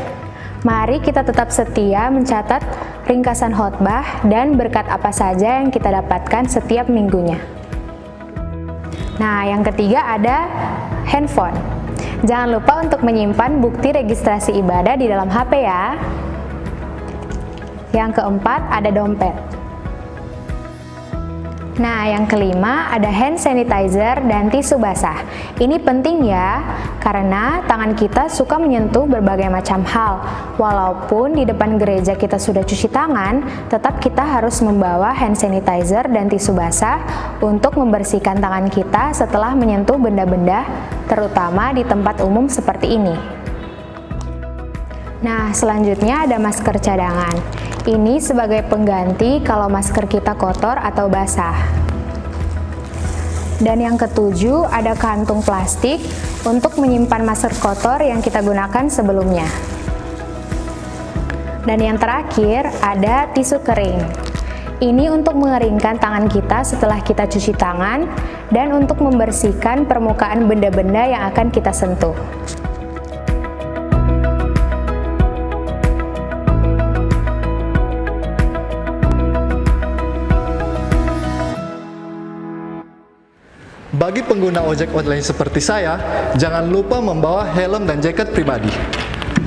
Mari kita tetap setia mencatat ringkasan khotbah dan berkat apa saja yang kita dapatkan setiap minggunya. Nah, yang ketiga ada handphone. Jangan lupa untuk menyimpan bukti registrasi ibadah di dalam HP ya. Yang keempat ada dompet. Nah, yang kelima ada hand sanitizer dan tisu basah. Ini penting ya, karena tangan kita suka menyentuh berbagai macam hal. Walaupun di depan gereja kita sudah cuci tangan, tetap kita harus membawa hand sanitizer dan tisu basah untuk membersihkan tangan kita setelah menyentuh benda-benda, terutama di tempat umum seperti ini. Nah, selanjutnya ada masker cadangan. Ini sebagai pengganti kalau masker kita kotor atau basah. Dan yang ketujuh ada kantung plastik untuk menyimpan masker kotor yang kita gunakan sebelumnya. Dan yang terakhir ada tisu kering. Ini untuk mengeringkan tangan kita setelah kita cuci tangan dan untuk membersihkan permukaan benda-benda yang akan kita sentuh. Bagi pengguna ojek online seperti saya, jangan lupa membawa helm dan jaket pribadi.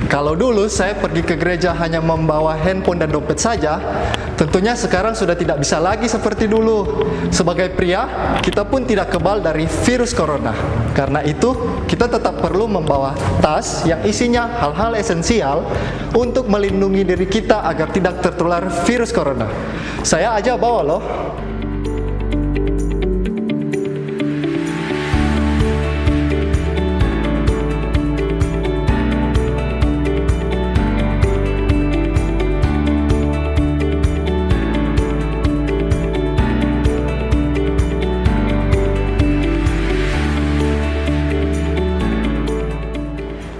Kalau dulu saya pergi ke gereja hanya membawa handphone dan dompet saja, tentunya sekarang sudah tidak bisa lagi seperti dulu. Sebagai pria, kita pun tidak kebal dari virus corona. Karena itu, kita tetap perlu membawa tas yang isinya hal-hal esensial untuk melindungi diri kita agar tidak tertular virus corona. Saya aja bawa loh.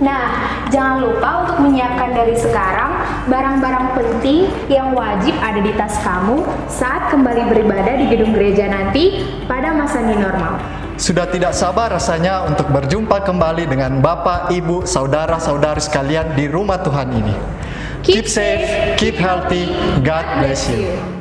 Nah, jangan lupa untuk menyiapkan dari sekarang barang-barang penting yang wajib ada di tas kamu saat kembali beribadah di gedung gereja nanti pada masa new normal. Sudah tidak sabar rasanya untuk berjumpa kembali dengan Bapak, Ibu, Saudara-saudari sekalian di rumah Tuhan ini. Keep safe, keep healthy, God bless you.